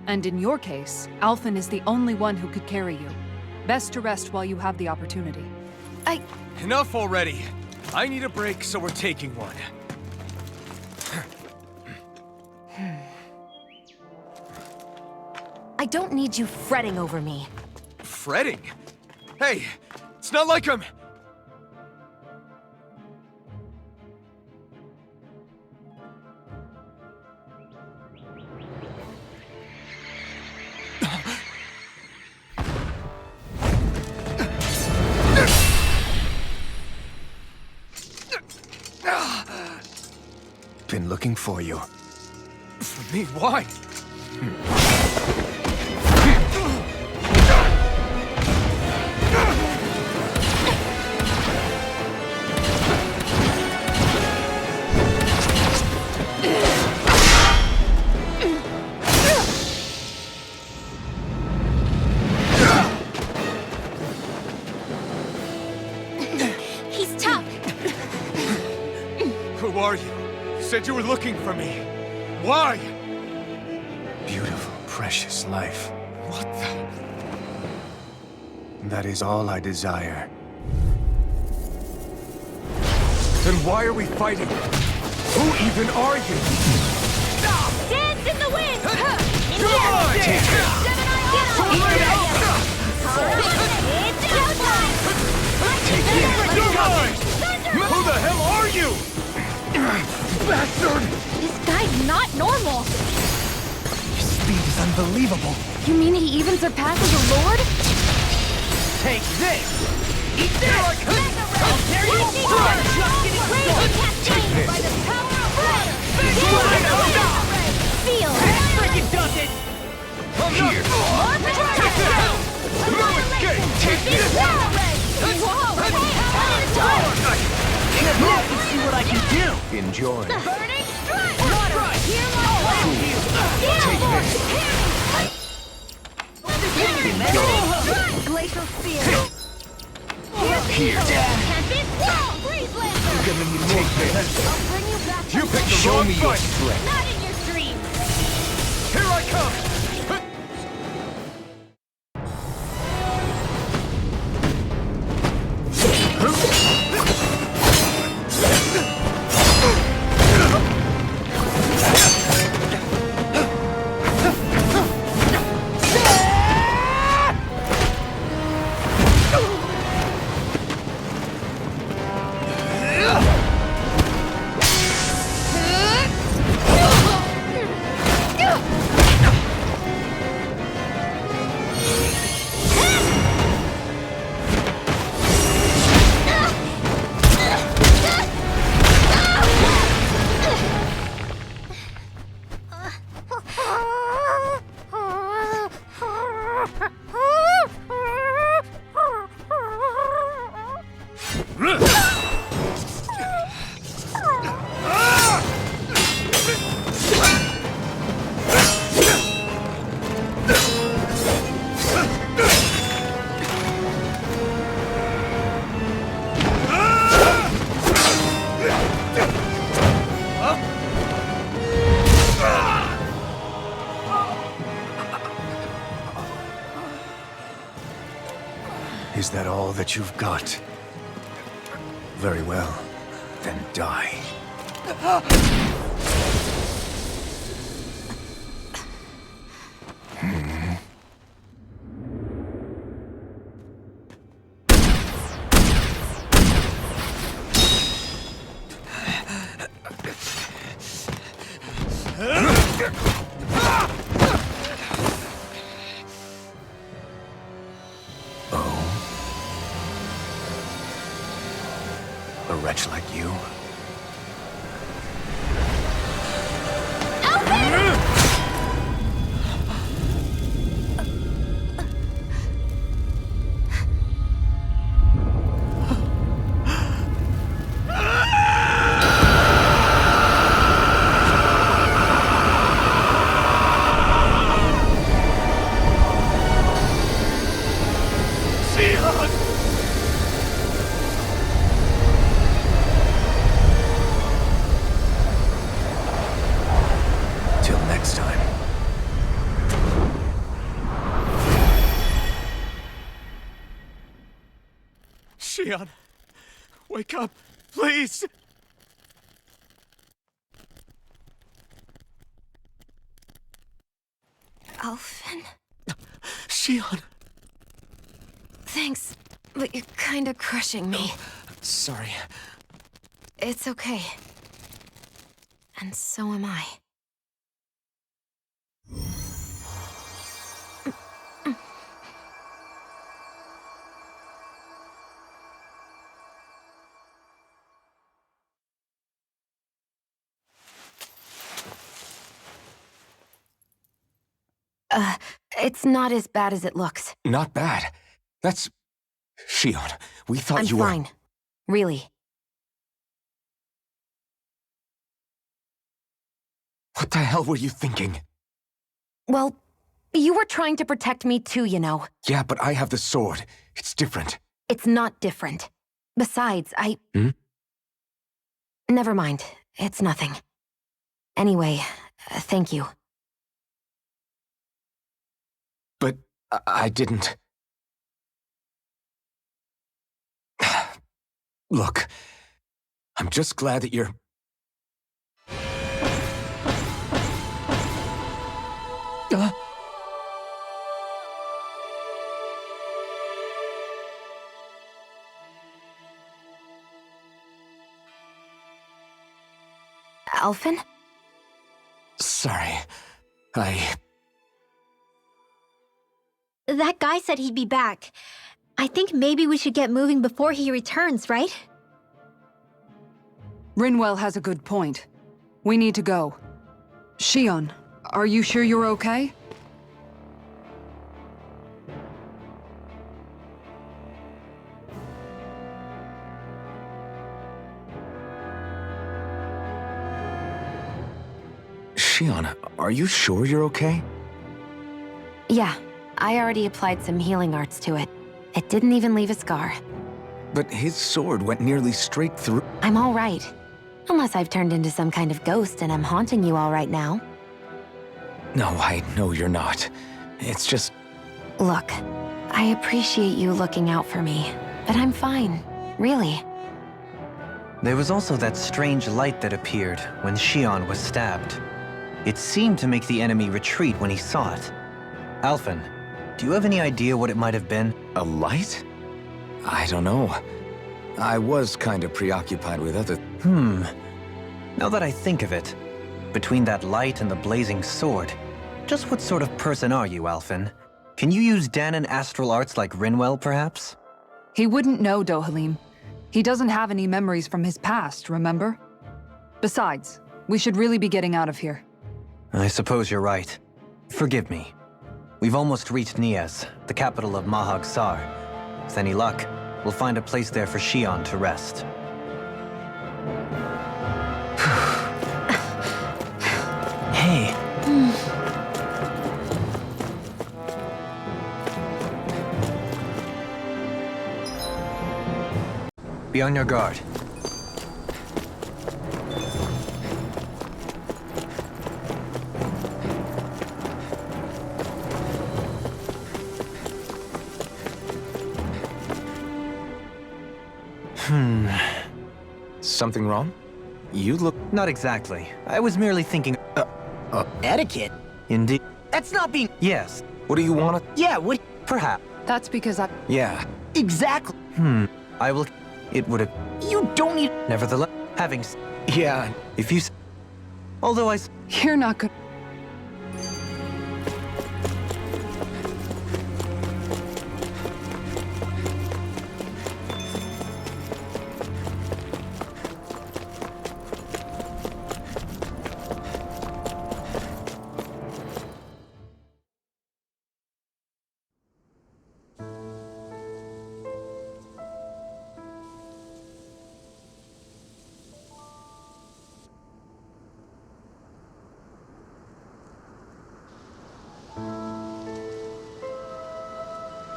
And in your case, Alphen is the only one who could carry you. Best to rest while you have the opportunity. Enough already. I need a break, so we're taking one. I don't need you fretting over me. Fretting? Hey, it's not like I'm... Been looking for you. For me, why? He's tough. Who are you? You said you were looking for me. Why? Beautiful, precious life. What the... That is all I desire. Then why are we fighting? Who even are you? Dance in the wind! Come on! Take Who the hell are you? Bastard! This guy's not normal. Your speed is unbelievable. You mean he even surpasses a lord? Take this! Eat this! I'll tear you apart! Just getting started! By the power of fire! Feel! Feel! Freaking does it! I'm here! Get the hell! No escape! Take this! Let me see what I can do! Enjoy. Burning strike! Water! Hear my blast! Glacial spear! Here. Can't be strong! Freeze lancer! You're gonna need to take this. I'll bring you back to You picked the Show wrong me your fight! strength. Not in your dreams! Here I come! Is that all that you've got? Very well. Then die. A wretch like you? Till next time. Shion, wake up, please! Alphen? Shion! Thanks, but you're kinda crushing me. Sorry. It's okay. And so am I. It's not as bad as it looks. Not bad. That's... Shion, we thought I'm you were... fine. Really. What the hell were you thinking? Well, you were trying to protect me too, you know. Yeah, but I have the sword. It's different. It's not different. Besides, Never mind. It's nothing. Anyway, thank you. But I didn't... Look, I'm just glad that you're... Alphen? Sorry. That guy said he'd be back. I think maybe we should get moving before he returns, right? Rinwell has a good point. We need to go. Shion, are you sure you're okay? Shion, are you sure you're okay? Yeah, I already applied some healing arts to it. It didn't even leave a scar. But his sword went nearly straight through... I'm all right. Unless I've turned into some kind of ghost and I'm haunting you all right now. No, I know you're not. It's just... Look, I appreciate you looking out for me, but I'm fine. Really. There was also that strange light that appeared when Shion was stabbed. It seemed to make the enemy retreat when he saw it. Alphen, do you have any idea what it might have been? A light? I don't know. I was kind of preoccupied with other... Now that I think of it, between that light and the blazing sword, just what sort of person are you, Alphen? Can you use Dahnan astral arts like Rinwell, perhaps? He wouldn't know, Dohalim. He doesn't have any memories from his past, remember? Besides, we should really be getting out of here. I suppose you're right. Forgive me. We've almost reached Nias, the capital of Mahag Sar. With any luck, we'll find a place there for Shion to rest. Hey. Be on your guard. Something wrong? You look... Not exactly. I was merely thinking... Etiquette? Indeed. That's not being... Yes. What do you want to... Yeah, what... Perhaps. That's because I... Yeah. Exactly. I will... It would have... You don't need... Nevertheless, having... Yeah. If you... Although I... You're not good.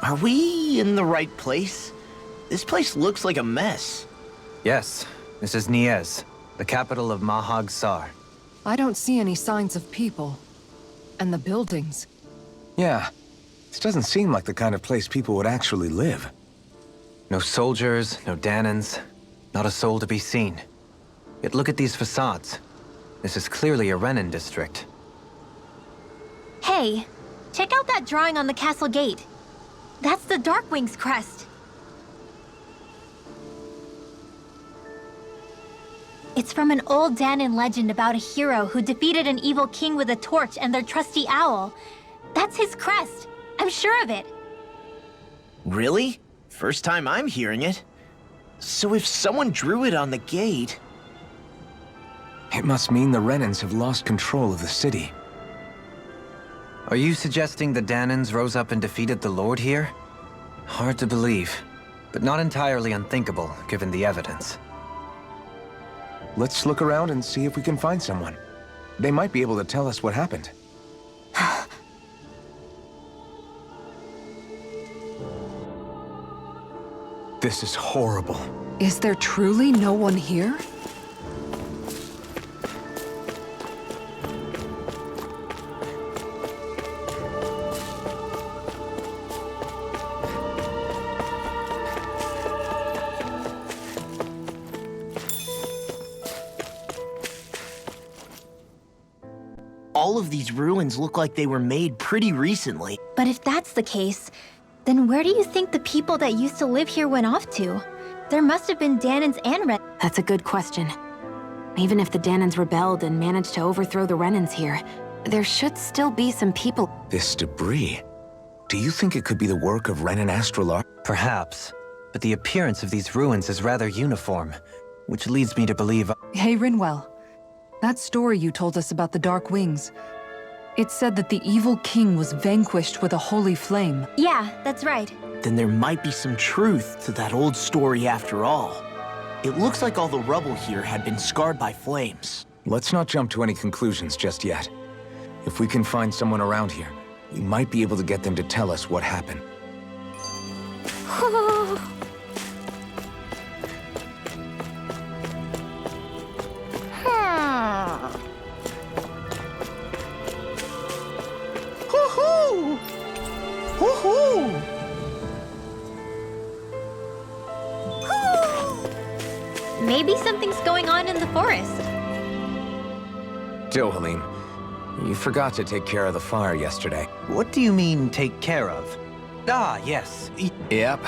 Are we in the right place? This place looks like a mess. Yes. This is Niez, the capital of Mahag Sar. I don't see any signs of people. And the buildings. Yeah. This doesn't seem like the kind of place people would actually live. No soldiers, no Dahnans, not a soul to be seen. Yet look at these facades. This is clearly a Renan district. Hey, check out that drawing on the castle gate. That's the Darkwing's crest. It's from an old Dahnan legend about a hero who defeated an evil king with a torch and their trusty owl. That's his crest. I'm sure of it. Really? First time I'm hearing it. So if someone drew it on the gate... It must mean the Renans have lost control of the city. Are you suggesting the Dahnans rose up and defeated the Lord here? Hard to believe, but not entirely unthinkable, given the evidence. Let's look around and see if we can find someone. They might be able to tell us what happened. This is horrible. Is there truly no one here? All of these ruins look like they were made pretty recently. But if that's the case, then where do you think the people that used to live here went off to? There must have been Dahnans and Renans. That's a good question. Even if the Dahnans rebelled and managed to overthrow the Renans here, there should still be some people. This debris. Do you think it could be the work of Renan Astralar? Perhaps, but the appearance of these ruins is rather uniform, which leads me to believe... Hey, Rinwell. That story you told us about the Dark Wings. It said that the evil king was vanquished with a holy flame. Yeah, that's right. Then there might be some truth to that old story after all. It looks like all the rubble here had been scarred by flames. Let's not jump to any conclusions just yet. If we can find someone around here, we might be able to get them to tell us what happened. Maybe something's going on in the forest. Dohalim, you forgot to take care of the fire yesterday. What do you mean, take care of? Ah, yes. Yep.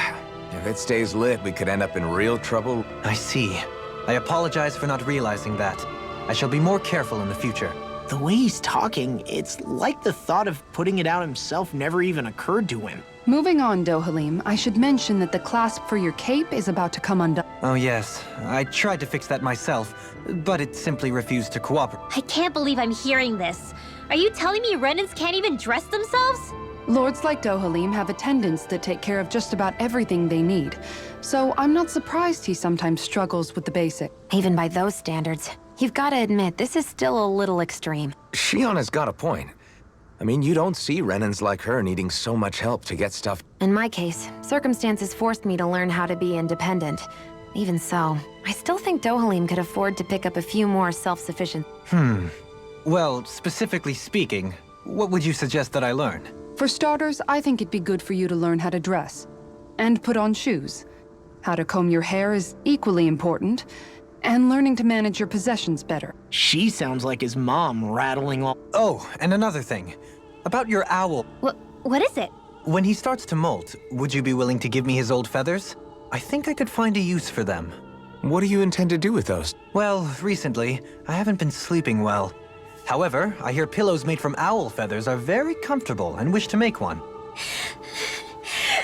If it stays lit, we could end up in real trouble. I see. I apologize for not realizing that. I shall be more careful in the future. The way he's talking, it's like the thought of putting it out himself never even occurred to him. Moving on, Dohalim, I should mention that the clasp for your cape is about to come undone. Oh yes, I tried to fix that myself, but it simply refused to cooperate. I can't believe I'm hearing this. Are you telling me Renans can't even dress themselves? Lords like Dohalim have attendants that take care of just about everything they need, so I'm not surprised he sometimes struggles with the basic. Even by those standards, you've got to admit, this is still a little extreme. Shionna's got a point. I mean, you don't see Renans like her needing so much help to get stuff. In my case, circumstances forced me to learn how to be independent. Even so, I still think Dohalim could afford to pick up a few more self-sufficient... Well, specifically speaking, what would you suggest that I learn? For starters, I think it'd be good for you to learn how to dress. And put on shoes. How to comb your hair is equally important, and learning to manage your possessions better. She sounds like his mom rattling all. Oh, and another thing. About your owl. What is it? When he starts to molt, would you be willing to give me his old feathers? I think I could find a use for them. What do you intend to do with those? Well, recently, I haven't been sleeping well. However, I hear pillows made from owl feathers are very comfortable and wish to make one.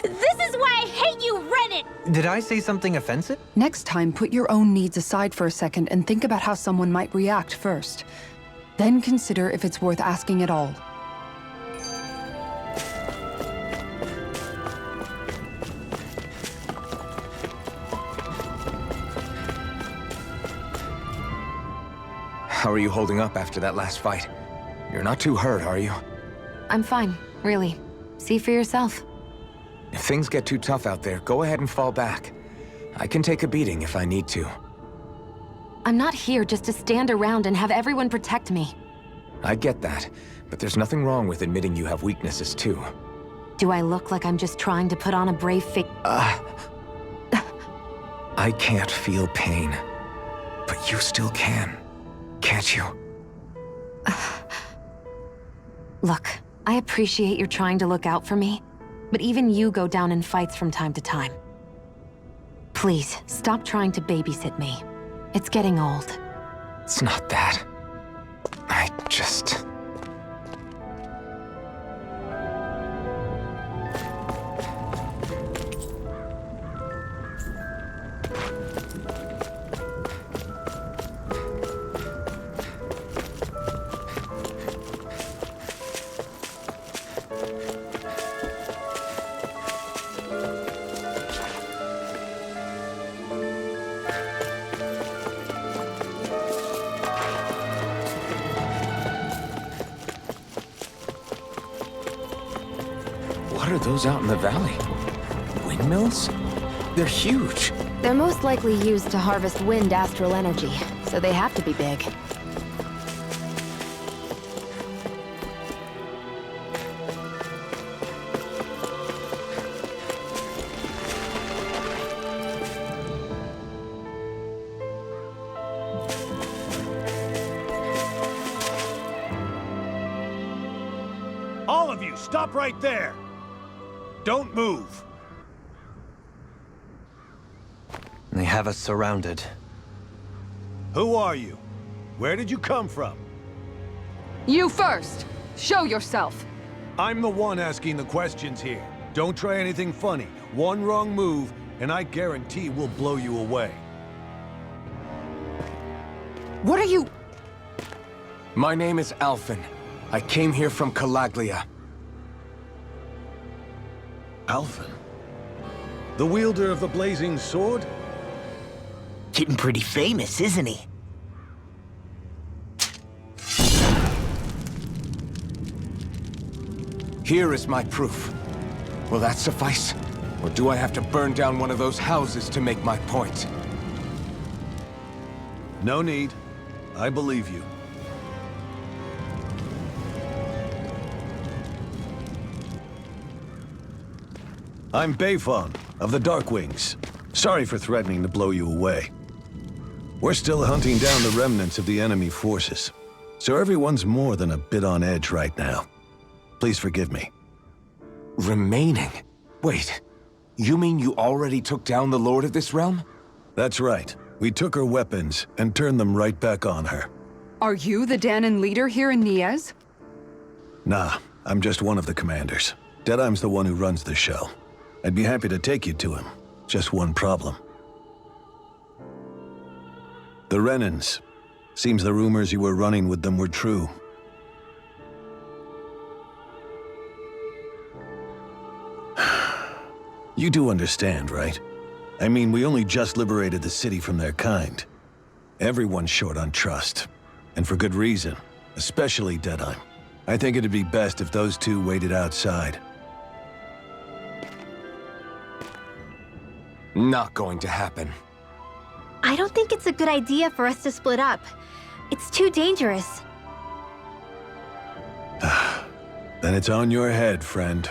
This is why I hate you, Renan! Did I say something offensive? Next time, put your own needs aside for a second and think about how someone might react first. Then consider if it's worth asking at all. How are you holding up after that last fight? You're not too hurt, are you? I'm fine, really. See for yourself. If things get too tough out there, go ahead and fall back. I can take a beating if I need to. I'm not here just to stand around and have everyone protect me. I get that, but there's nothing wrong with admitting you have weaknesses too. Do I look like I'm just trying to put on a brave face? I can't feel pain, but you still can, can't you? Look, I appreciate you're trying to look out for me, but even you go down in fights from time to time. Please, stop trying to babysit me. It's getting old. It's not that. I just... What are those out in the valley? Windmills? They're huge. They're most likely used to harvest wind astral energy, so they have to be big. All of you, stop right there! Don't move! They have us surrounded. Who are you? Where did you come from? You first! Show yourself! I'm the one asking the questions here. Don't try anything funny. One wrong move, and I guarantee we'll blow you away. What are you... My name is Alphen. I came here from Calaglia. Alphen? The wielder of the blazing sword? Getting pretty famous, isn't he? Here is my proof. Will that suffice? Or do I have to burn down one of those houses to make my point? No need. I believe you. I'm Beifong, of the Darkwings. Sorry for threatening to blow you away. We're still hunting down the remnants of the enemy forces, so everyone's more than a bit on edge right now. Please forgive me. Remaining? Wait, you mean you already took down the Lord of this realm? That's right. We took her weapons and turned them right back on her. Are you the Dahnan leader here in Niez? Nah, I'm just one of the commanders. Deadheim's the one who runs the show. I'd be happy to take you to him. Just one problem. The Renans. Seems the rumors you were running with them were true. You do understand, right? I mean, we only just liberated the city from their kind. Everyone's short on trust. And for good reason. Especially Deadheim. I think it'd be best if those two waited outside. Not going to happen. I don't think it's a good idea for us to split up. It's too dangerous. Then it's on your head, friend.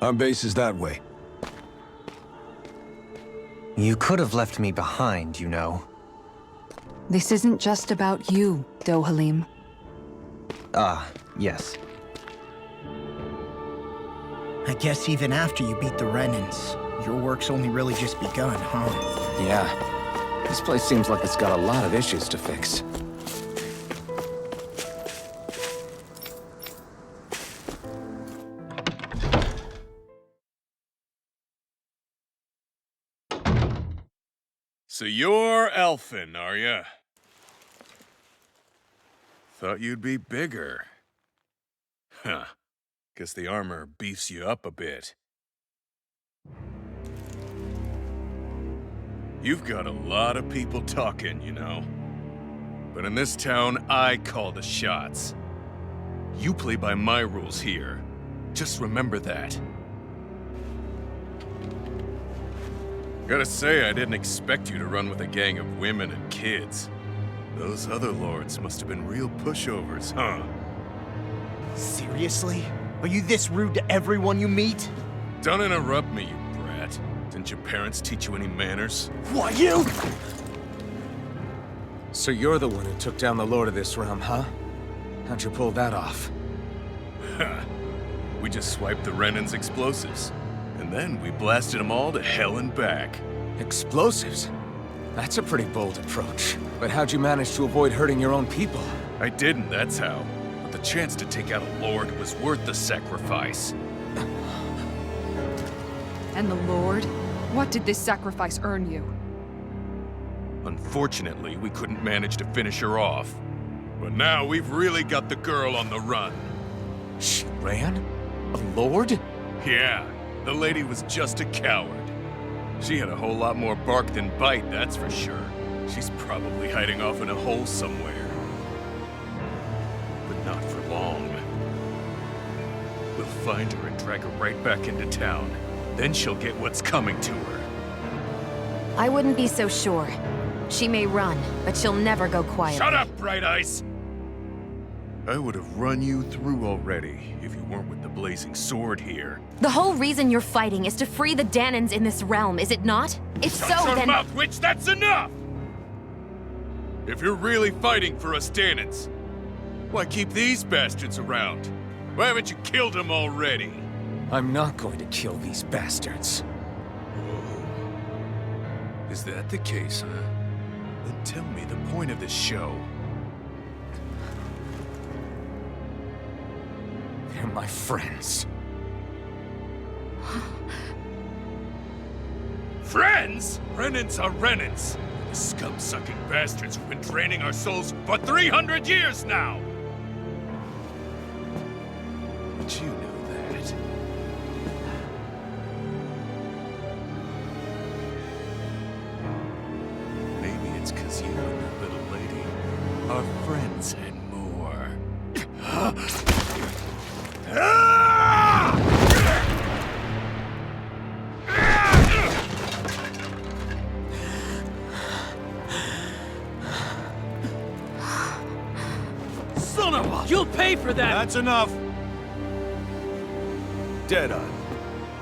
Our base is that way. You could have left me behind, you know. This isn't just about you, Dohalim. Ah, yes. I guess even after you beat the Renans, your work's only really just begun, huh? Yeah. This place seems like it's got a lot of issues to fix. So you're elfin, are ya? Thought you'd be bigger. Huh. Guess the armor beefs you up a bit. You've got a lot of people talking, you know. But in this town, I call the shots. You play by my rules here. Just remember that. Gotta say, I didn't expect you to run with a gang of women and kids. Those other lords must have been real pushovers, huh? Seriously? Are you this rude to everyone you meet? Don't interrupt me, you brat. Didn't your parents teach you any manners? What, you? So you're the one who took down the lord of this realm, huh? How'd you pull that off? Ha! We just swiped the Renans' explosives. And then we blasted them all to hell and back. Explosives? That's a pretty bold approach. But how'd you manage to avoid hurting your own people? I didn't, that's how. But the chance to take out a lord was worth the sacrifice. And the Lord? What did this sacrifice earn you? Unfortunately, we couldn't manage to finish her off. But now we've really got the girl on the run. She ran? A lord? Yeah, the lady was just a coward. She had a whole lot more bark than bite, that's for sure. She's probably hiding off in a hole somewhere. But not for long. We'll find her and drag her right back into town. Then she'll get what's coming to her. I wouldn't be so sure. She may run, but she'll never go quietly. Shut up, Bright Eyes! I would have run you through already if you weren't with the blazing sword here. The whole reason you're fighting is to free the Dahnans in this realm, is it not? If so, Shut your then— mouth, witch! That's enough! If you're really fighting for us Dahnans, why keep these bastards around? Why haven't you killed them already? I'm not going to kill these bastards. Whoa. Is that the case, huh? Then tell me the point of this show. They're my friends. Friends? Renans are Renans. The scum-sucking bastards who've been draining our souls for 300 years now! But you know that. Maybe it's 'cause you and that little lady are friends and more. Son of a... You'll pay for that! That's enough! Deadeye,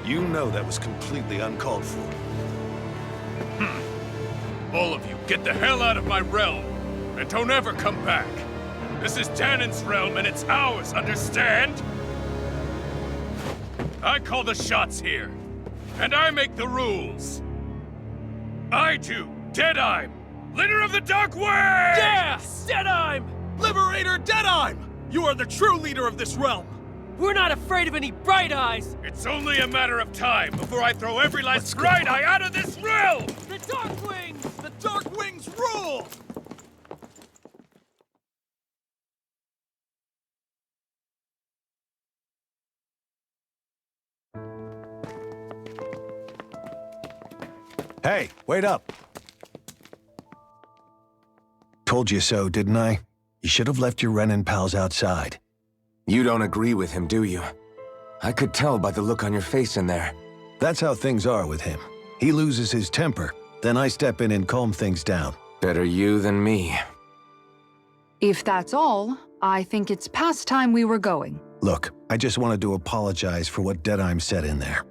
you know that was completely uncalled for. All of you, get the hell out of my realm! And don't ever come back! This is Dahnan's realm and it's ours, understand? I call the shots here. And I make the rules. I do, Deadeye, leader of the Dark Wings! Yeah! Deadeye! Liberator Deadeye! You are the true leader of this realm! We're not afraid of any Bright Eyes! It's only a matter of time before I throw every last Bright Eye out of this realm! The Dark Wings! The Dark Wings rule! Hey, wait up! Told you so, didn't I? You should have left your Renan pals outside. You don't agree with him, do you? I could tell by the look on your face in there. That's how things are with him. He loses his temper, then I step in and calm things down. Better you than me. If that's all, I think it's past time we were going. Look, I just wanted to apologize for what Deadeye said in there.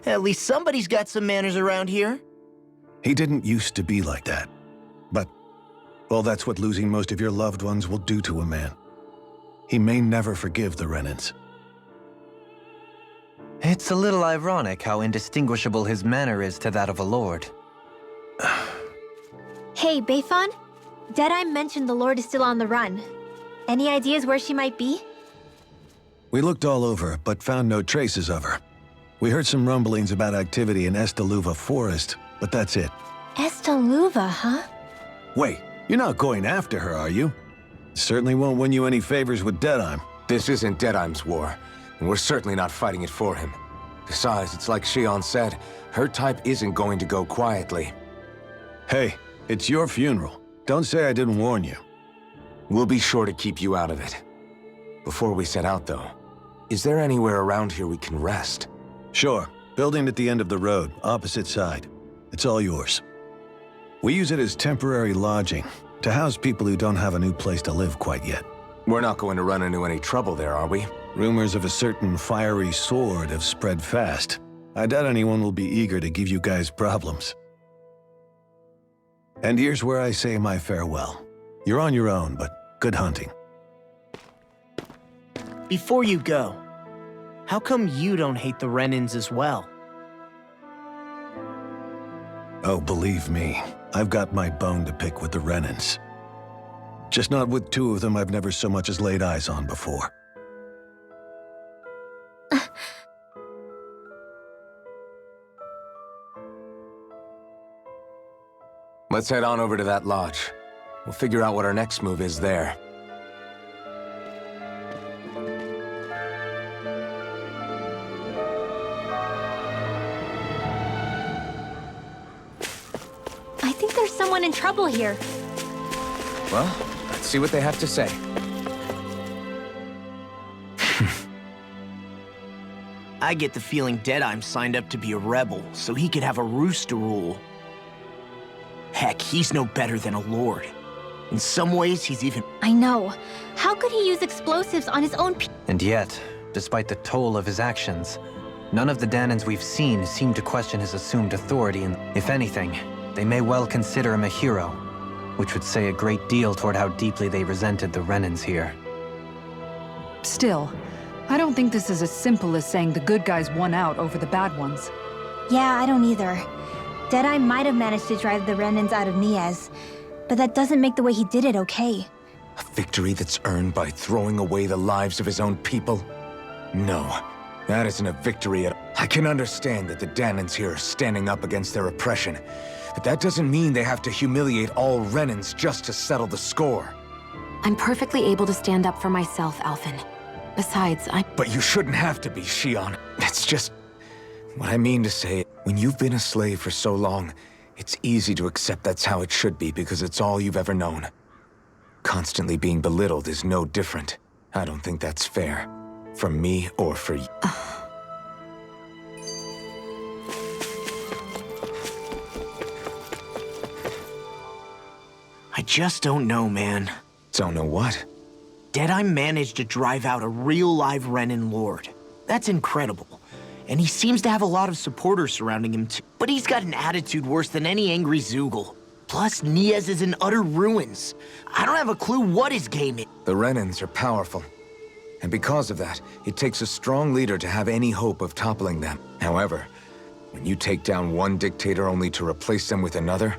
At least somebody's got some manners around here. He didn't used to be like that. But, well, that's what losing most of your loved ones will do to a man. He may never forgive the Renans. It's a little ironic how indistinguishable his manner is to that of a lord. Hey, Bayfon? Deadeye mentioned the Lord is still on the run. Any ideas where she might be? We looked all over, but found no traces of her. We heard some rumblings about activity in Estaluva Forest, but that's it. Estaluva, huh? Wait, you're not going after her, are you? Certainly won't win you any favors with Deadeye. This isn't Deadeye's war, and we're certainly not fighting it for him. Besides, it's like Shion said, her type isn't going to go quietly. Hey, it's your funeral. Don't say I didn't warn you. We'll be sure to keep you out of it. Before we set out, though, is there anywhere around here we can rest? Sure. Building at the end of the road, opposite side. It's all yours. We use it as temporary lodging, to house people who don't have a new place to live quite yet. We're not going to run into any trouble there, are we? Rumors of a certain fiery sword have spread fast. I doubt anyone will be eager to give you guys problems. And here's where I say my farewell. You're on your own, but good hunting. Before you go, how come you don't hate the Renans as well? Oh, believe me, I've got my bone to pick with the Renans. Just not with two of them I've never so much as laid eyes on before. Let's head on over to that lodge. We'll figure out what our next move is there. I think there's someone in trouble here. Well, let's see what they have to say. I get the feeling Deadeye's signed up to be a rebel, so he could have a roost to rule. Heck, he's no better than a lord. In some ways, he's even... I know. How could he use explosives on his own And yet, despite the toll of his actions, none of the Dahnans we've seen seem to question his assumed authority, and if anything, they may well consider him a hero, which would say a great deal toward how deeply they resented the Renans here. Still, I don't think this is as simple as saying the good guys won out over the bad ones. Yeah, I don't either. Deadeye might have managed to drive the Renans out of Niaz, but that doesn't make the way he did it okay. A victory that's earned by throwing away the lives of his own people? No, that isn't a victory at all. I can understand that the Dahnans here are standing up against their oppression, but that doesn't mean they have to humiliate all Renans just to settle the score. I'm perfectly able to stand up for myself, Alphen. Besides, But you shouldn't have to be, Shion. It's just... what I mean to say, when you've been a slave for so long, it's easy to accept that's how it should be because it's all you've ever known. Constantly being belittled is no different. I don't think that's fair. For me or for you. I just don't know, man. Don't know what? Deadeye managed to drive out a real live Renan lord. That's incredible. And he seems to have a lot of supporters surrounding him too. But he's got an attitude worse than any angry Zoogle. Plus, Niaz is in utter ruins. I don't have a clue what his game is. The Renans are powerful. And because of that, it takes a strong leader to have any hope of toppling them. However, when you take down one dictator only to replace them with another,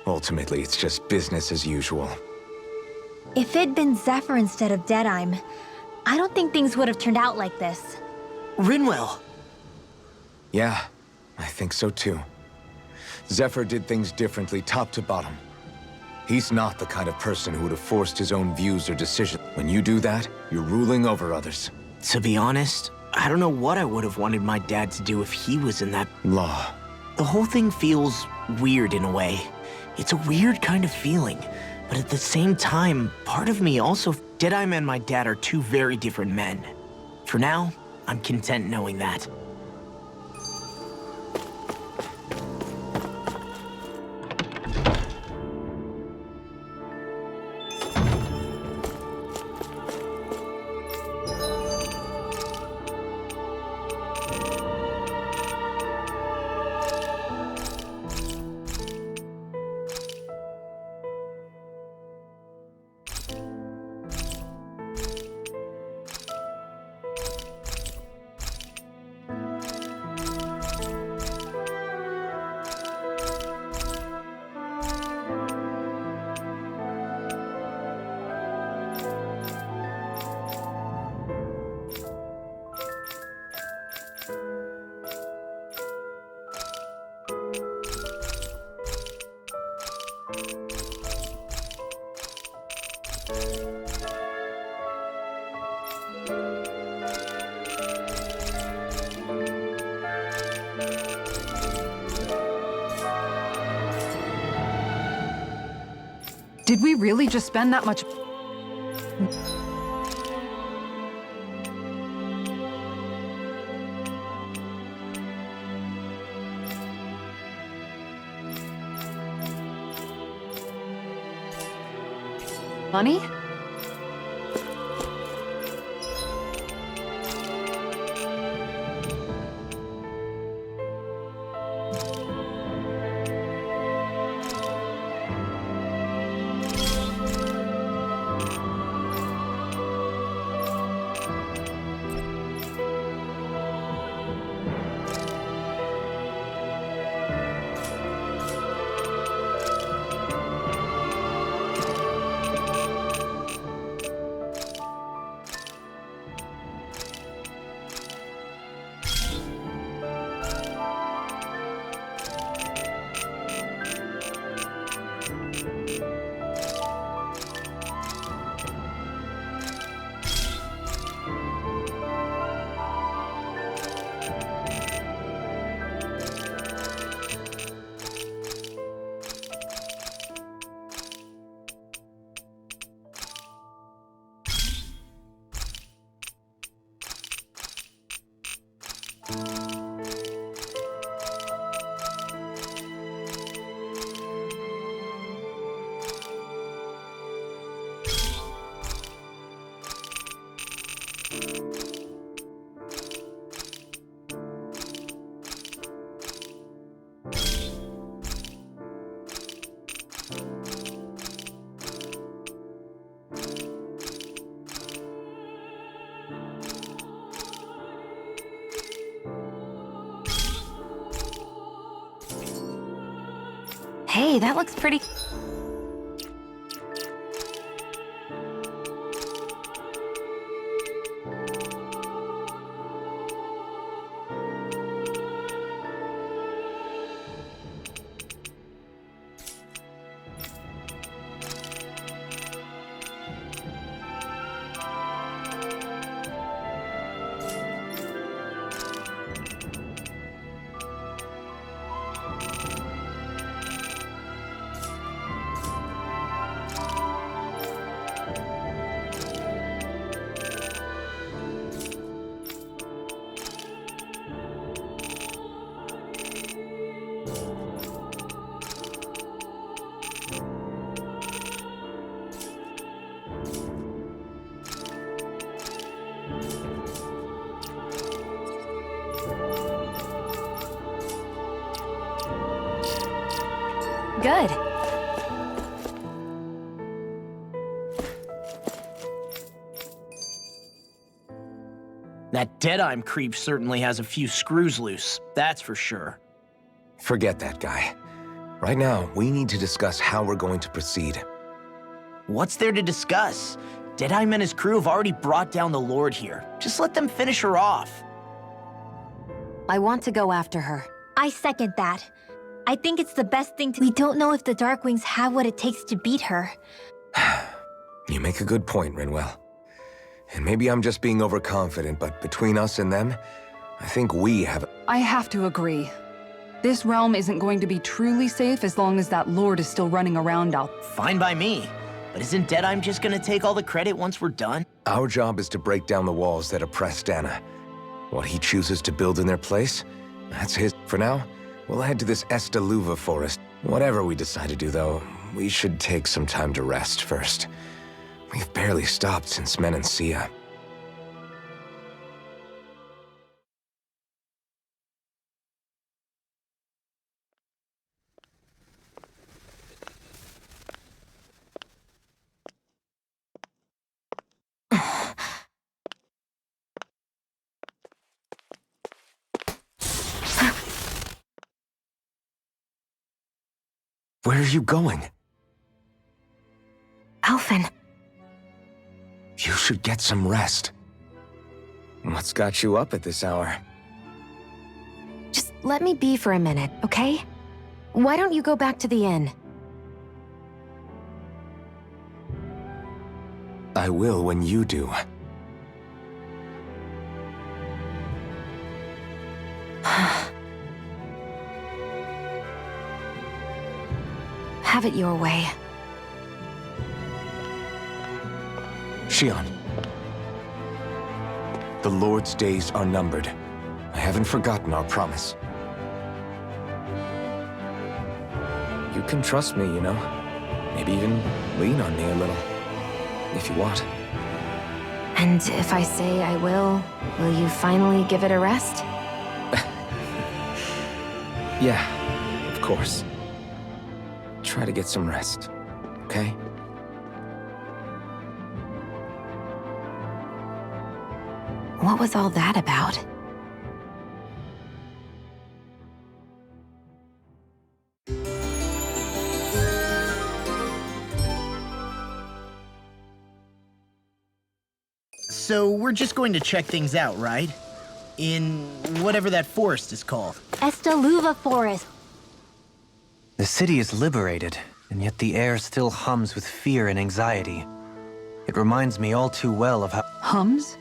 ultimately it's just business as usual. If it'd been Zephyr instead of Deadeye, I don't think things would have turned out like this. Rinwell. Yeah, I think so too. Zephyr did things differently top to bottom. He's not the kind of person who would have forced his own views or decisions. When you do that, you're ruling over others. To be honest, I don't know what I would have wanted my dad to do if he was in that Law. The whole thing feels weird in a way. It's a weird kind of feeling. But at the same time, part of me also... Deadeye and my dad are two very different men. For now, I'm content knowing that. Did we really just spend that much? Money? Hey, that looks pretty... Good. That Deadeye creep certainly has a few screws loose, that's for sure. Forget that guy. Right now, we need to discuss how we're going to proceed. What's there to discuss? Deadeye and his crew have already brought down the Lord here. Just let them finish her off. I want to go after her. I second that. I think it's the best thing to— We don't know if the Darkwings have what it takes to beat her. You make a good point, Rinwell. And maybe I'm just being overconfident, but between us and them, I think we have... I have to agree. This realm isn't going to be truly safe as long as that Lord is still running around out. Fine by me. But isn't Deadeye just gonna take all the credit once we're done? Our job is to break down the walls that oppress Dahna. What he chooses to build in their place, that's his. For now, we'll head to this Estaluva forest. Whatever we decide to do, though, we should take some time to rest first. We've barely stopped since Menancia. Where are you going? Alphen. You should get some rest. What's got you up at this hour? Just let me be for a minute, okay? Why don't you go back to the inn? I will when you do. Have it your way. Shion. The Lord's days are numbered. I haven't forgotten our promise. You can trust me, you know. Maybe even lean on me a little, if you want. And if I say I will you finally give it a rest? Yeah, of course. Try to get some rest, okay? What was all that about? So we're just going to check things out, right? In whatever that forest is called. Estaluva Forest. The city is liberated, and yet the air still hums with fear and anxiety. It reminds me all too well of how— Hums?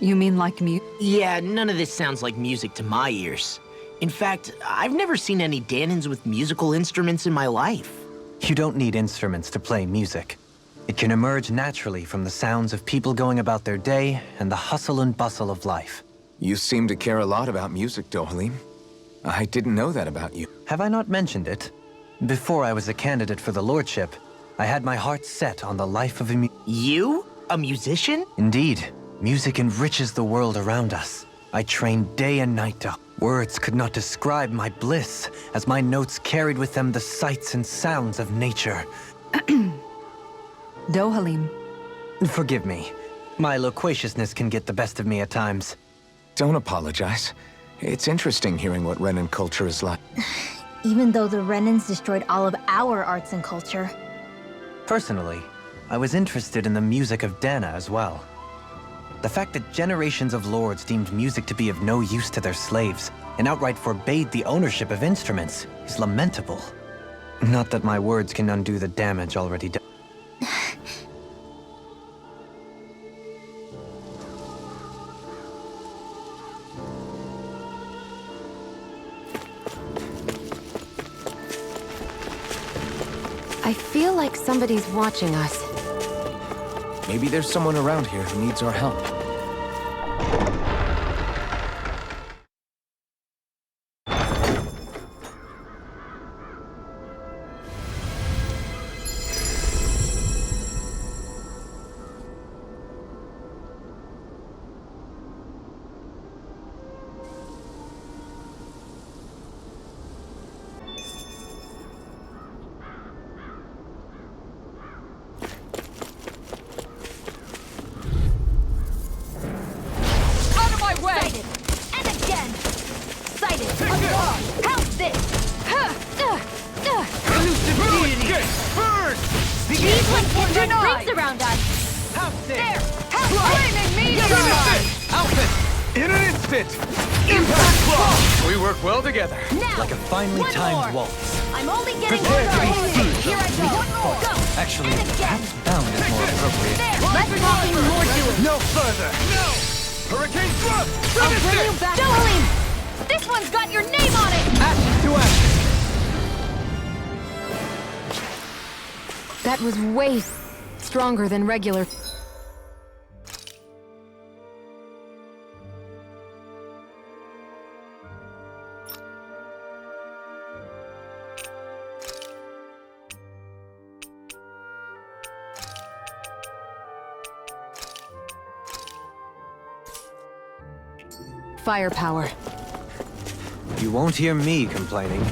You mean like mute? Yeah, none of this sounds like music to my ears. In fact, I've never seen any Dahnans with musical instruments in my life. You don't need instruments to play music. It can emerge naturally from the sounds of people going about their day and the hustle and bustle of life. You seem to care a lot about music, Dohalim. I didn't know that about you. Have I not mentioned it? Before I was a candidate for the lordship, I had my heart set on the life of a You? A musician? Indeed, music enriches the world around us. I trained day and night to— Words could not describe my bliss, as my notes carried with them the sights and sounds of nature. Dohalim. Forgive me. My loquaciousness can get the best of me at times. Don't apologize. It's interesting hearing what Renan culture is like. Even though the Renans destroyed all of our arts and culture. Personally, I was interested in the music of Dahna as well. The fact that generations of lords deemed music to be of no use to their slaves and outright forbade the ownership of instruments is lamentable. Not that my words can undo the damage already done. I feel like somebody's watching us. Maybe there's someone around here who needs our help. We work well together. Now, Like a finely timed waltz. I'm only getting Prepare to be started. seized. Here I go. Go. Actually, And again. perhaps bound is more appropriate. There. Less talking, more doing. No further. No! Hurricane thrust! I'll Finish bring it! you back. Dohalim! This one's got your name on it! Action to action! That was way stronger than regular. Firepower. You won't hear me complaining.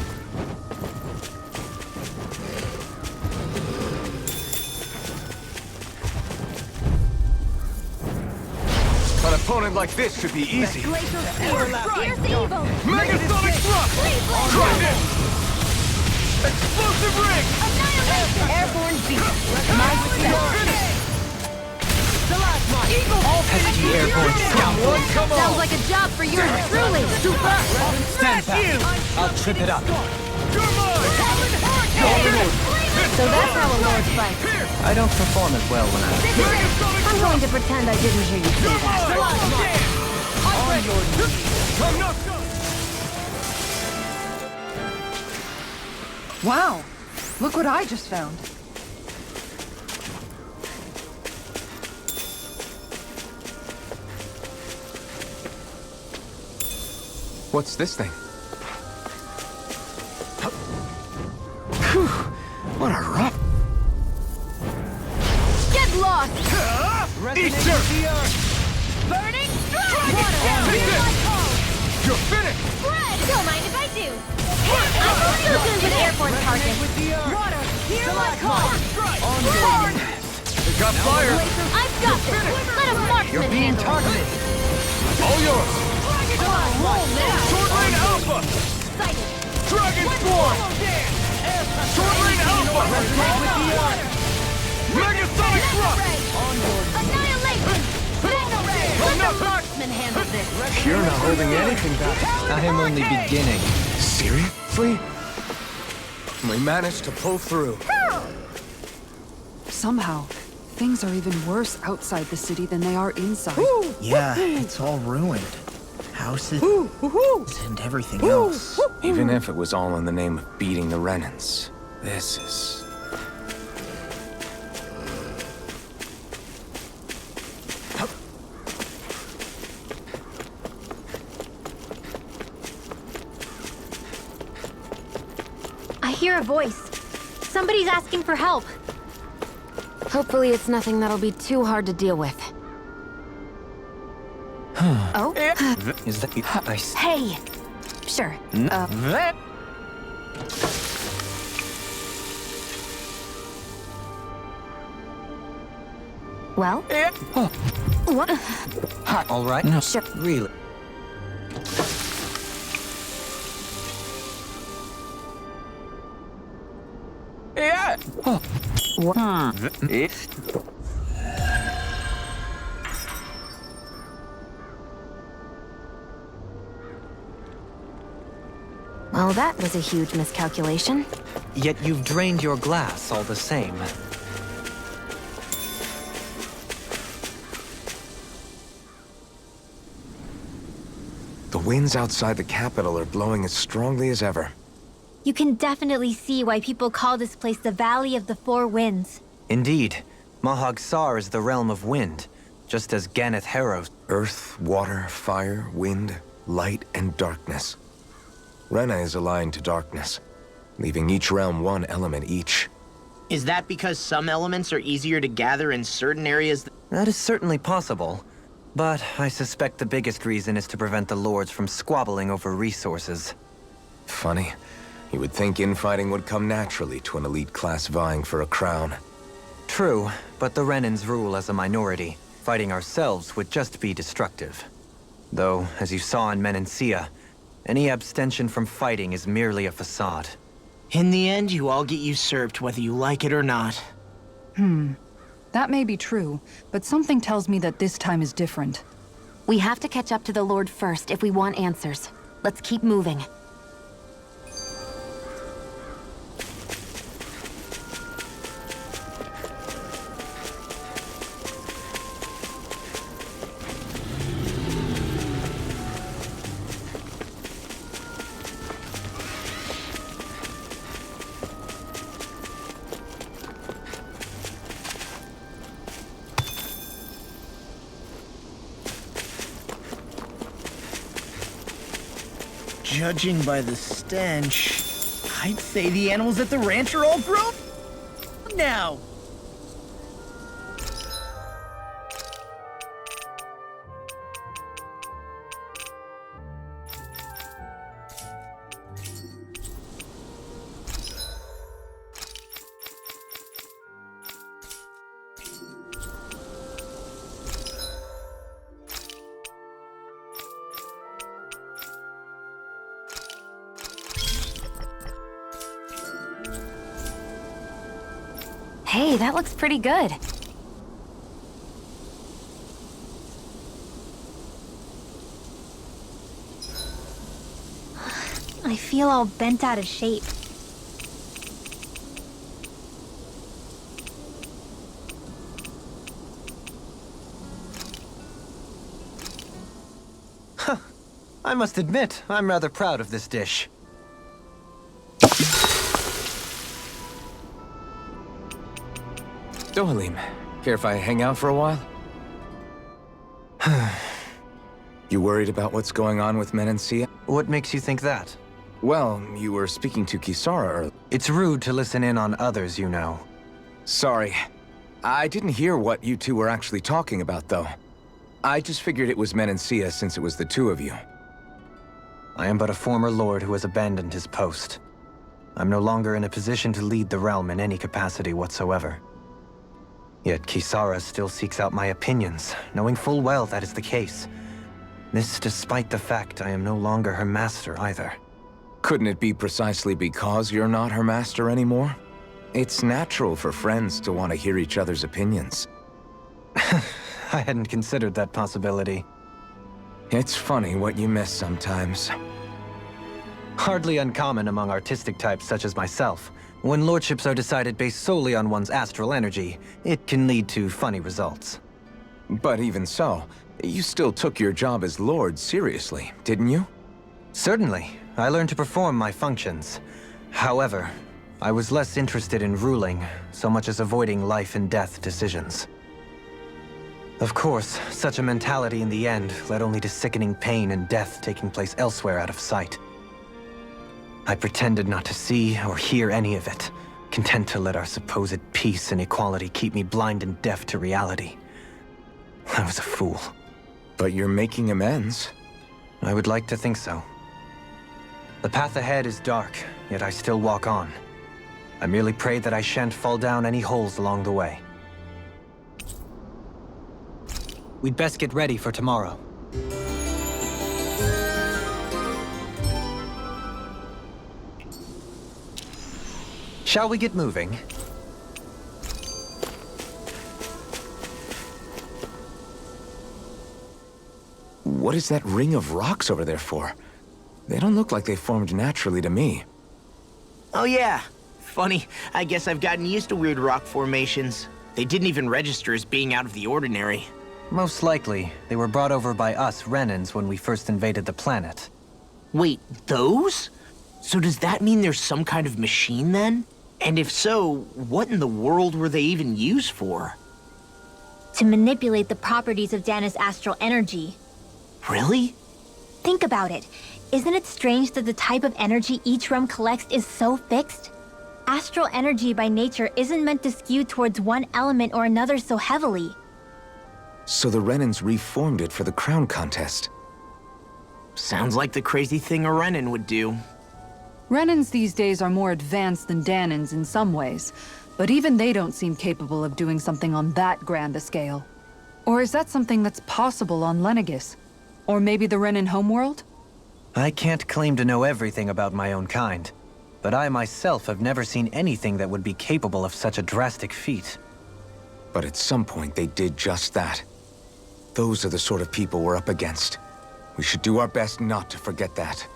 An opponent like this should be easy. Here's the evil! Megasonic thrust! Crush it! Explosive ring! Annihilation! Airborne beast! My respect! Pesky airborne scoundrel. Sounds like a job for yours truly! Super! Stand back. I'll trip it up. So that's how a lord fights. I don't perform as well when I'm— I'm going to pretend I didn't hear you say that. Wow! Look what I just found. What's this thing? Phew, what a rough... Get lost! Easter! Burning strike! You're finished! Fred! Don't mind if I do. I'm so good with airborne targets. Water! Here I come! They got fire! I've got this! Let a marksman handle it. targeted! All yours! Sword Lane Alpha! Sighted. Dragon Swarm! Sword Lane Alpha! Megasonic Thrust! Annihilation! Let the marksman handle this. You're not holding anything back. I am only beginning. Seriously? We managed to pull through. Somehow, things are even worse outside the city than they are inside. Yeah, it's all ruined. Houses and everything else. Even if it was all in the name of beating the Renans, this is... I hear a voice. Somebody's asking for help. Hopefully it's nothing that'll be too hard to deal with. Oh? Is that... Hey! Sure. Well? What? All right? No. Sure. Really? Well, that was a huge miscalculation. Yet you've drained your glass all the same. The winds outside the capital are blowing as strongly as ever. You can definitely see why people call this place the Valley of the Four Winds. Indeed. Mahag Sar is the realm of wind, just as Ganeth Harrow's. Earth, water, fire, wind, light, and darkness. Rena is aligned to darkness, leaving each realm one element each. Is that because some elements are easier to gather in certain areas? That is certainly possible. But I suspect the biggest reason is to prevent the lords from squabbling over resources. Funny. You would think infighting would come naturally to an elite class vying for a crown. True, but the Renans rule as a minority. Fighting ourselves would just be destructive. Though, as you saw in Menancia, any abstention from fighting is merely a facade. In the end, you all get usurped whether you like it or not. That may be true, but something tells me that this time is different. We have to catch up to the Lord first if we want answers. Let's keep moving. Judging by the stench, I'd say the animals at the ranch are all grown now. Hey, that looks pretty good. I feel all bent out of shape. I must admit, I'm rather proud of this dish. Dohalim, care if I hang out for a while? You worried about what's going on with Menancia? What makes you think that? Well, you were speaking to Kisara earlier. It's rude to listen in on others, you know. Sorry. I didn't hear what you two were actually talking about, though. I just figured it was Menancia since it was the two of you. I am but a former lord who has abandoned his post. I'm no longer in a position to lead the realm in any capacity whatsoever. Yet Kisara still seeks out my opinions, knowing full well that is the case. This despite the fact I am no longer her master either. Couldn't it be precisely because you're not her master anymore? It's natural for friends to want to hear each other's opinions. I hadn't considered that possibility. It's funny what you miss sometimes. Hardly uncommon among artistic types such as myself. When lordships are decided based solely on one's astral energy, it can lead to funny results. But even so, you still took your job as lord seriously, didn't you? Certainly. I learned to perform my functions. However, I was less interested in ruling, so much as avoiding life and death decisions. Of course, such a mentality in the end led only to sickening pain and death taking place elsewhere out of sight. I pretended not to see or hear any of it, content to let our supposed peace and equality keep me blind and deaf to reality. I was a fool. But you're making amends. I would like to think so. The path ahead is dark, yet I still walk on. I merely pray that I shan't fall down any holes along the way. We'd best get ready for tomorrow. Shall we get moving? What is that ring of rocks over there for? They don't look like they formed naturally to me. Oh yeah. Funny, I guess I've gotten used to weird rock formations. They didn't even register as being out of the ordinary. Most likely, they were brought over by us Renans when we first invaded the planet. Wait, those? So does that mean there's some kind of machine then? And if so, what in the world were they even used for? To manipulate the properties of Dahna's astral energy. Really? Think about it. Isn't it strange that the type of energy each realm collects is so fixed? Astral energy by nature isn't meant to skew towards one element or another so heavily. So the Renans reformed it for the crown contest. Sounds like the crazy thing a Renan would do. Renans these days are more advanced than Dahnans in some ways, but even they don't seem capable of doing something on that grand a scale. Or is that something that's possible on Lenegis? Or maybe the Renan homeworld? I can't claim to know everything about my own kind, but I myself have never seen anything that would be capable of such a drastic feat. But at some point they did just that. Those are the sort of people we're up against. We should do our best not to forget that.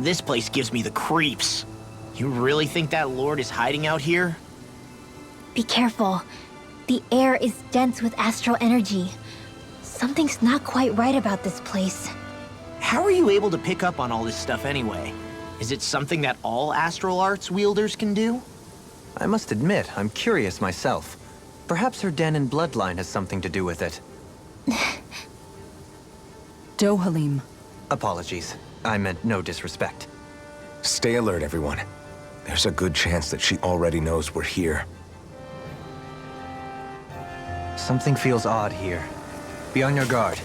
This place gives me the creeps. You really think that lord is hiding out here? Be careful. The air is dense with astral energy. Something's not quite right about this place. How are you able to pick up on all this stuff anyway? Is it something that all astral arts wielders can do? I must admit, I'm curious myself. Perhaps her Dahnan bloodline has something to do with it. Dohalim. Apologies. I meant no disrespect. Stay alert, everyone. There's a good chance that she already knows we're here. Something feels odd here. Be on your guard.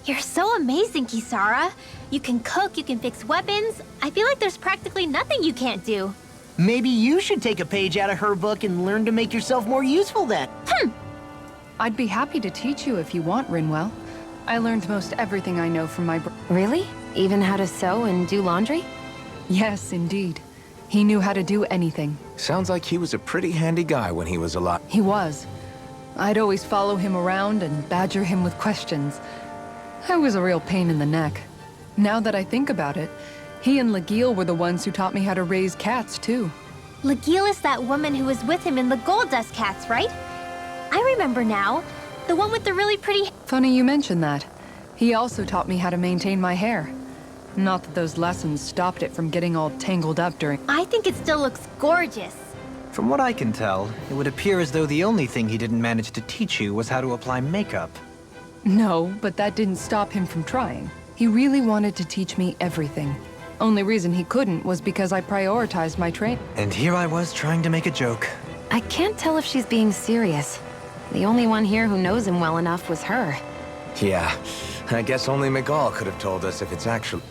You're so amazing, Kisara. You can cook, you can fix weapons. I feel like there's practically nothing you can't do. Maybe you should take a page out of her book and learn to make yourself more useful then. I'd be happy to teach you if you want, Rinwell. I learned most everything I know from my Really? Even how to sew and do laundry? Yes, indeed. He knew how to do anything. Sounds like he was a pretty handy guy when he was alive. He was. I'd always follow him around and badger him with questions. I was a real pain in the neck. Now that I think about it, he and Legil were the ones who taught me how to raise cats, too. Legil is that woman who was with him in the Gold Dust Cats, right? I remember now. The one with the really pretty... Funny you mention that. He also taught me how to maintain my hair. Not that those lessons stopped it from getting all tangled up during... I think it still looks gorgeous. From what I can tell, it would appear as though the only thing he didn't manage to teach you was how to apply makeup. No, but that didn't stop him from trying. He really wanted to teach me everything. Only reason he couldn't was because I prioritized my training. And here I was trying to make a joke. I can't tell if she's being serious. The only one here who knows him well enough was her. Yeah, I guess only Miguel could have told us if it's actually...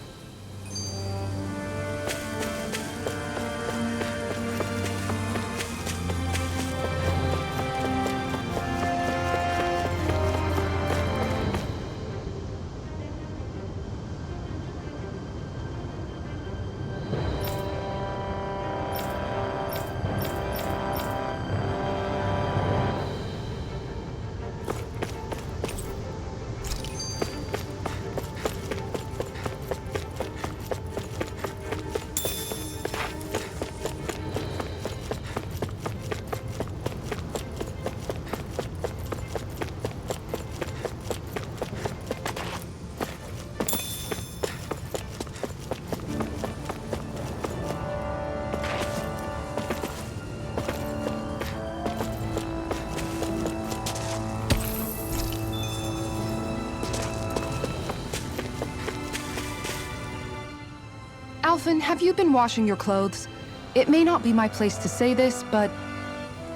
Alphen, have you been washing your clothes? It may not be my place to say this, but...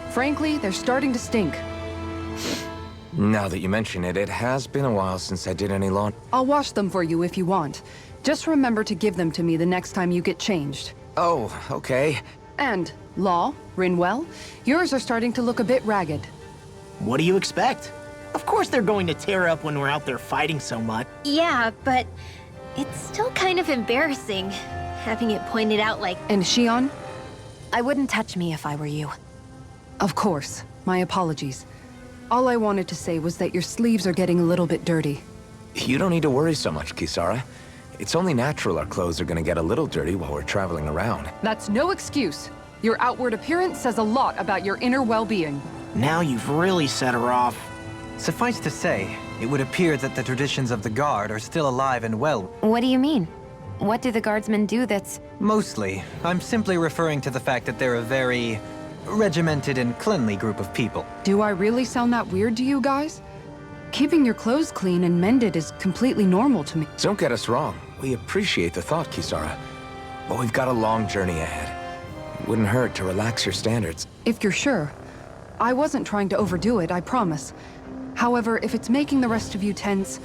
frankly, they're starting to stink. Now that you mention it, it has been a while since I did any laundry. I'll wash them for you if you want. Just remember to give them to me the next time you get changed. Oh, okay. And, Law, Rinwell, yours are starting to look a bit ragged. What do you expect? Of course they're going to tear up when we're out there fighting so much. Yeah, but it's still kind of embarrassing, having it pointed out like... And Shion? I wouldn't touch me if I were you. Of course. My apologies. All I wanted to say was that your sleeves are getting a little bit dirty. You don't need to worry so much, Kisara. It's only natural our clothes are gonna get a little dirty while we're traveling around. That's no excuse. Your outward appearance says a lot about your inner well-being. Now you've really set her off. Suffice to say, it would appear that the traditions of the Guard are still alive and well. What do you mean? What do the guardsmen do that's... Mostly, I'm simply referring to the fact that they're a very regimented and cleanly group of people. Do I really sound that weird to you guys? Keeping your clothes clean and mended is completely normal to me. Don't get us wrong. We appreciate the thought, Kisara. But we've got a long journey ahead. It wouldn't hurt to relax your standards. If you're sure. I wasn't trying to overdo it, I promise. However, if it's making the rest of you tense,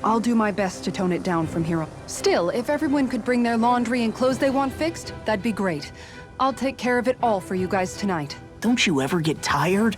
I'll do my best to tone it down from here on. Still, if everyone could bring their laundry and clothes they want fixed, that'd be great. I'll take care of it all for you guys tonight. Don't you ever get tired?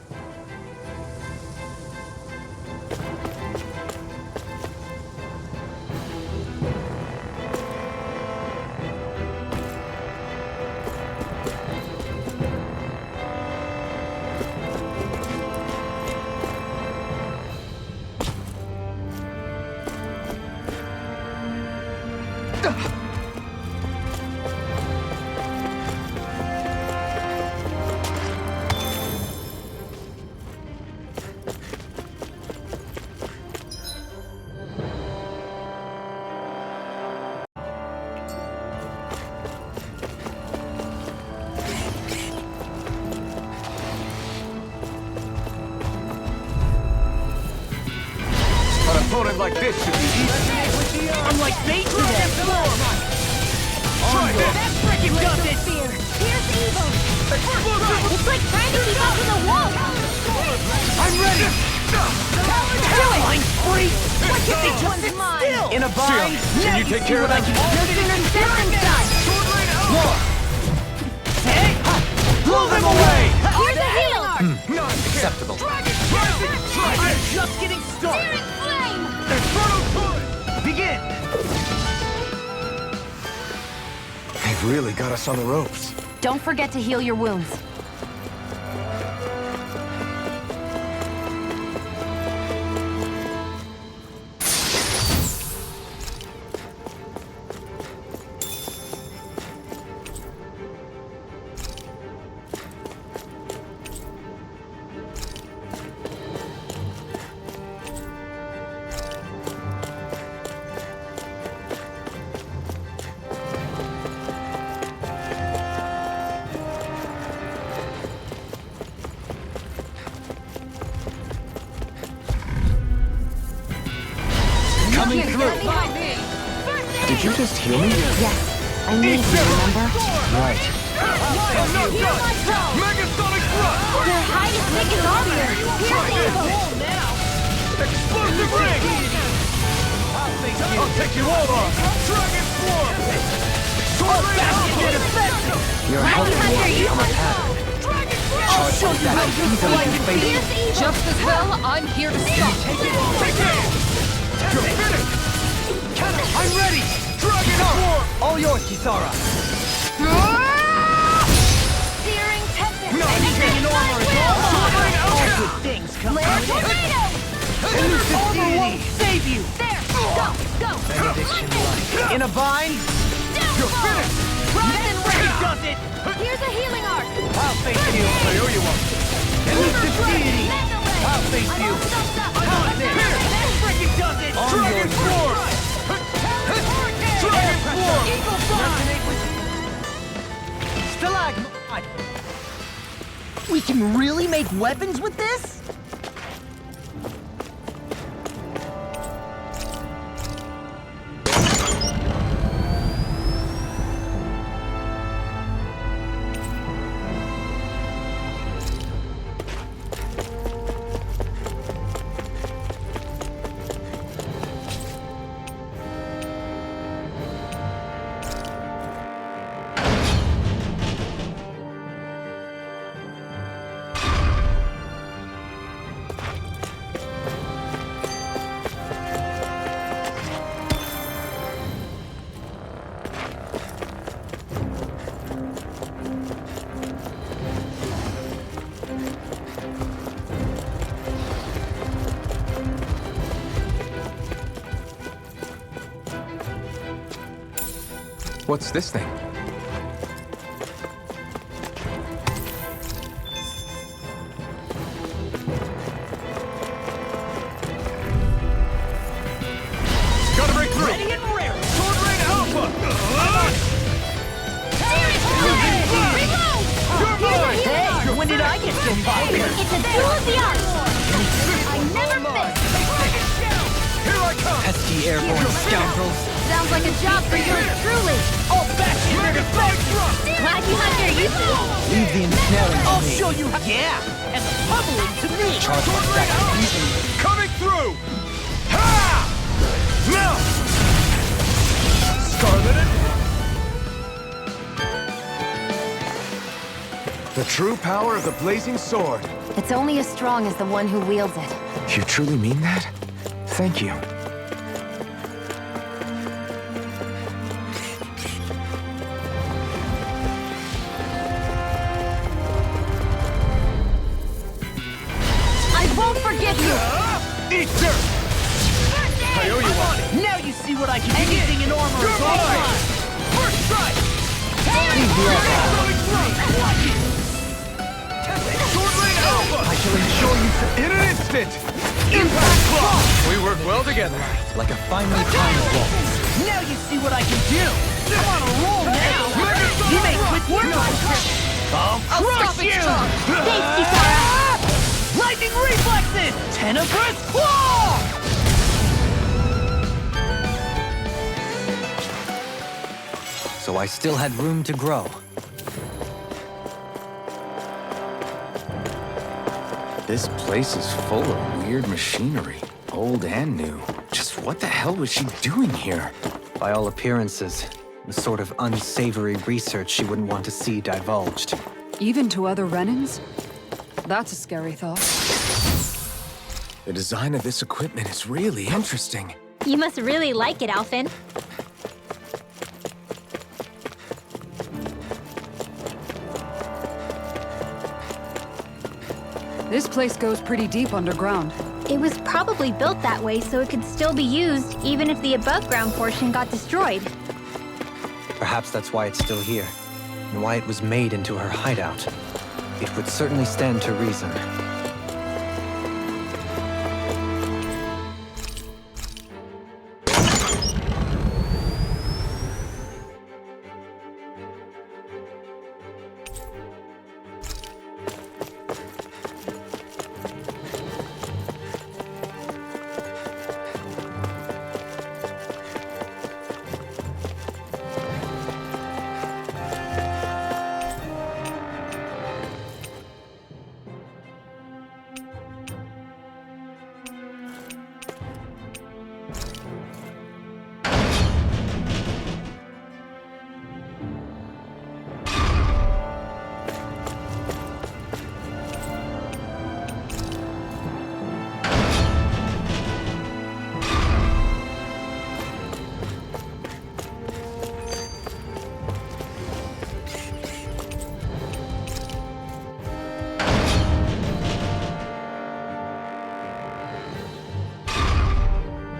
An opponent like this should be easy. I'm like bait to them. Try this! Freaking got this! Fear. Here's evil! It's like trying to keep up with a wall! I'm ready! Mind free! Why can't they just sit still? In a bind? Can you take care of that? Blow them away! Here's a heal! Not Acceptable. I'm just getting started! Flame! Begin! They've really got us on the ropes. Don't forget to heal your wounds. Coming through! Did you just heal me? Yes, I need you, remember? Right. Megasonic thrust! Your highest biggest armor! Explosive ring! I'll take you all on! Dragon swarm! Sword basket! You're helping me become a pattern. I'll show you how you Easily you face me. Just as well, I'm here to stop. You're finished! I'm ready! Dragon swarm! All yours, Kisara. Searing tempest! No, anything in armor is all Good things come Flare from it. tornado! Elusive deity. Save you! There! Go! Go! Benediction light. In a bind. You're finished! He does it. Here's a healing arc! I'll face you. I owe you one. Elusive deity. I'll face you. How's this? He does it. On Dragon your swarm! Dragon swarm! Eagle Stalagmite. We can really make weapons with this? What's this thing? Gotta break through! Ready and rare! Sword Rain Alpha! You're mine! Hey, when did I get so popular? It's a duel of the arts! I never miss! Here I come! Pesky airborne scoundrels. Sounds like a job for yours truly! I'll bash you! Megasonic thrust! Glad you have your use of it! Leave the ensnaring to I'll me. show you how. Yeah, and the pummeling to me. Charge Sword my Rain back Alpha! easily. Coming through! Ha! Now! Scarlet! The true power of the blazing sword. It's only as strong as the one who wields it. You truly mean that? Thank you. I won't forgive you! Eat dirt! I owe you one! Now you see what I can do. Anything in armor is all mine. mine. First strike! Sword Rain Alpha! I shall ensure you In an instant! Impact Claw! We work well together. like a finely timed ball. Now you see what I can do. I'm on a roll now. You make quick work of it. I'll stop you. Thanks, Kisara! Lightning reflexes. Tenebrous claw. So I still had room to grow. This place is full of weird machinery, old and new. Just what the hell was she doing here? By all appearances, the sort of unsavory research she wouldn't want to see divulged. Even to other Renans? That's a scary thought. The design of this equipment is really interesting. You must really like it, Alphen. This place goes pretty deep underground. It was probably built that way so it could still be used, even if the above-ground portion got destroyed. Perhaps that's why it's still here, and why it was made into her hideout. It would certainly stand to reason.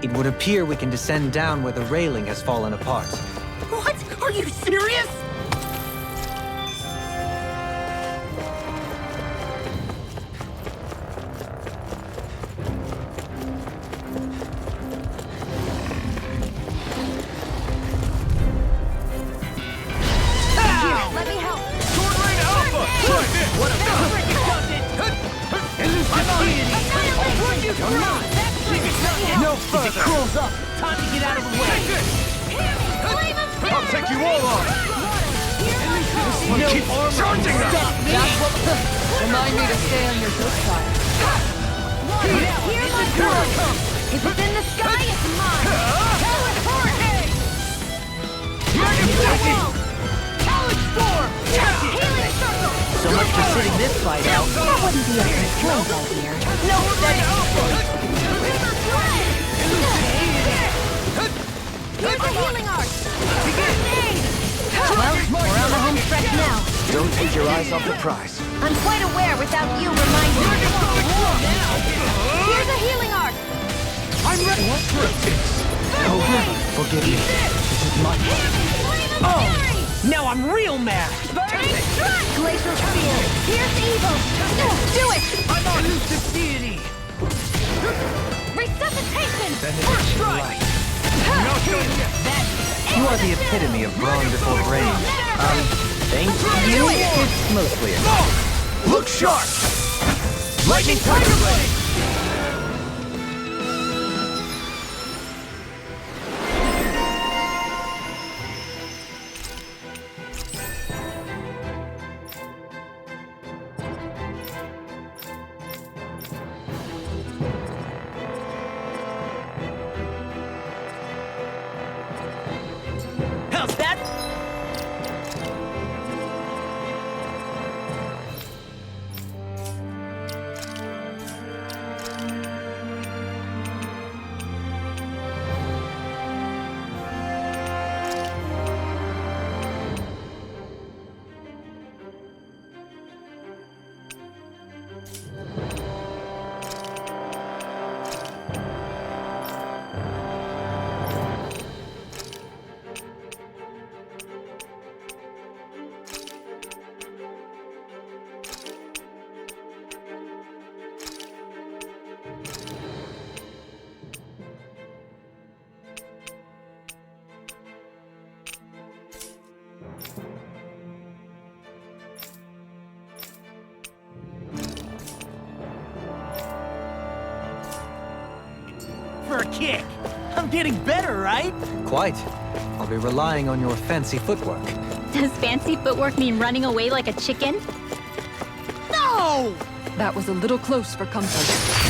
It would appear we can descend down where the railing has fallen apart. What? Are you serious? Let me help. What a freaking does it! I'm on it! No further! It curls up! Time to get out of the way! I'll take you all on! No armor! Charging us! That's what... Remind me to stay on your good side. Here's my gun. If it's in the sky, it's mine. Teleporting! Talent storm! Healing circle! So much for sitting this fight out. That wouldn't be a control here. No, here's a healing arc! Well, we're on the home stretch now. Don't take your eyes off the prize. I'm quite aware without you reminding me. Here's a healing arc! I'm ready! Oh, forgive me. This is my fault. Oh! Now I'm real mad! Glacial Spear! Here's evil! Do it! I'm on elusive deity! Resuscitation! First strike! No showing you that! You are the epitome of brawn before brain. Thank you. It's mostly a... Look sharp! Lightning Tiger Blade! How's that? For a kick! I'm getting better, right? Quite. I'll be relying on your fancy footwork. Does fancy footwork mean running away like a chicken? No! That was a little close for comfort.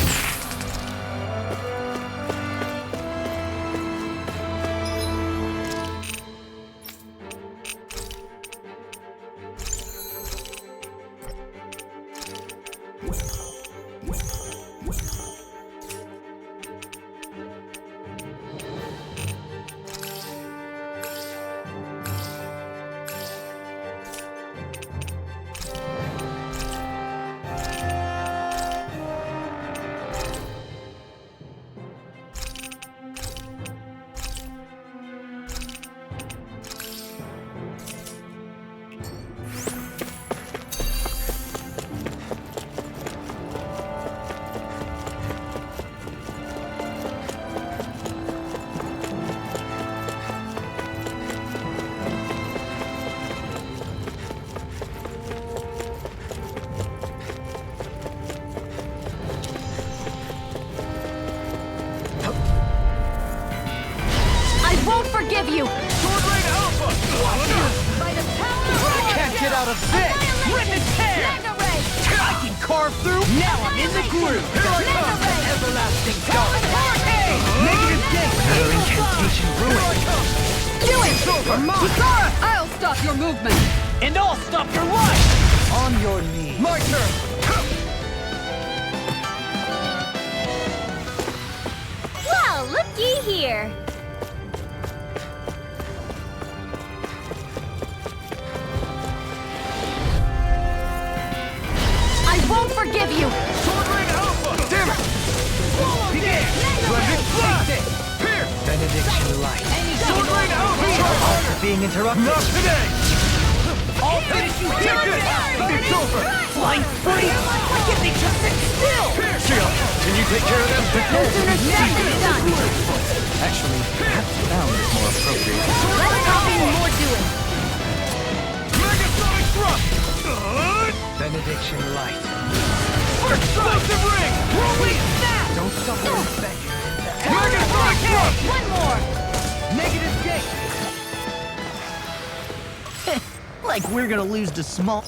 forgive you! Sword Rain Alpha! By the power of Can't get out of this! Rip and tear! Mega Ray! I can carve through! Now I'm in the groove! Here I come! Everlasting dark! Negative gate! Another incantation ruined! Do it! Over! Kisara! I'll stop your movement! And I'll stop your life! On your knees! My turn! Well, looky here! I won't forgive you! Sword Rain Alpha! Damn it! Begin! Splendid blast! Pierce! Benediction light. Sword Rain Alpha! Being interrupted. Not today! I'll finish you here! It's over! Flying free! Get me just sit still! Pierce! Can you take care of them? No sooner said than done! Actually, perhaps sound is more appropriate. Less talking, more doing! Megasonic thrust! Benediction light. Explosive ring! Holy snap! Don't suffer in vain. Megasonic thrust! One more! Negative gate. Like we're gonna lose to small...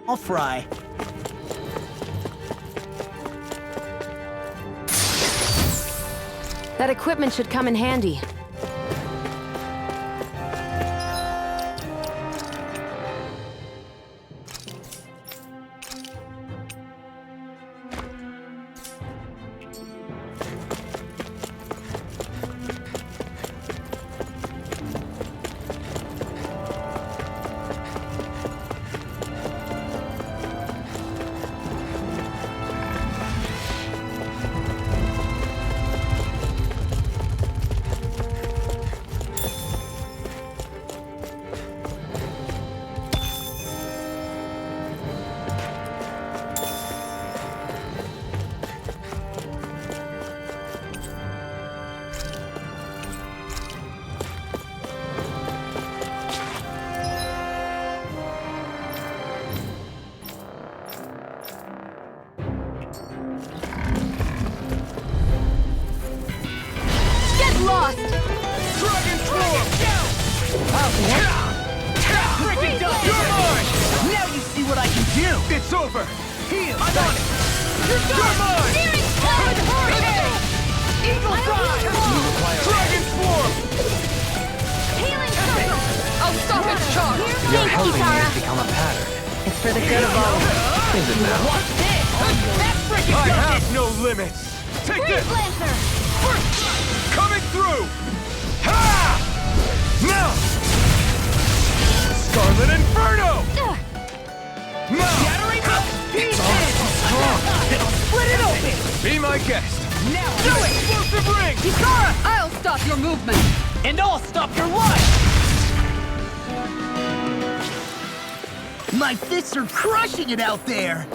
I'll fry. That equipment should come in handy. Lost! Dragon Form! Freaking done! You're mine! Now you see what I can do. It's over! Heal. I'm on it! You're mine! Steering forward, hurricane! Eagle Fly! Dragon Form! Healing circle! I'll stop its charge! You're Thank you, helping me Tara. become a pattern. It's for the good of all. Is it now? What's this? That freaking I have no limits! Take Freeze this! Lancer! Coming through! Ha! Now! Scarlet Inferno! Now! Shattering up! It's all so strong! broadcast! Now do it! Explosive ring! Kisara, I'll stop your movement! And I'll stop your life! My fists are crushing it out there!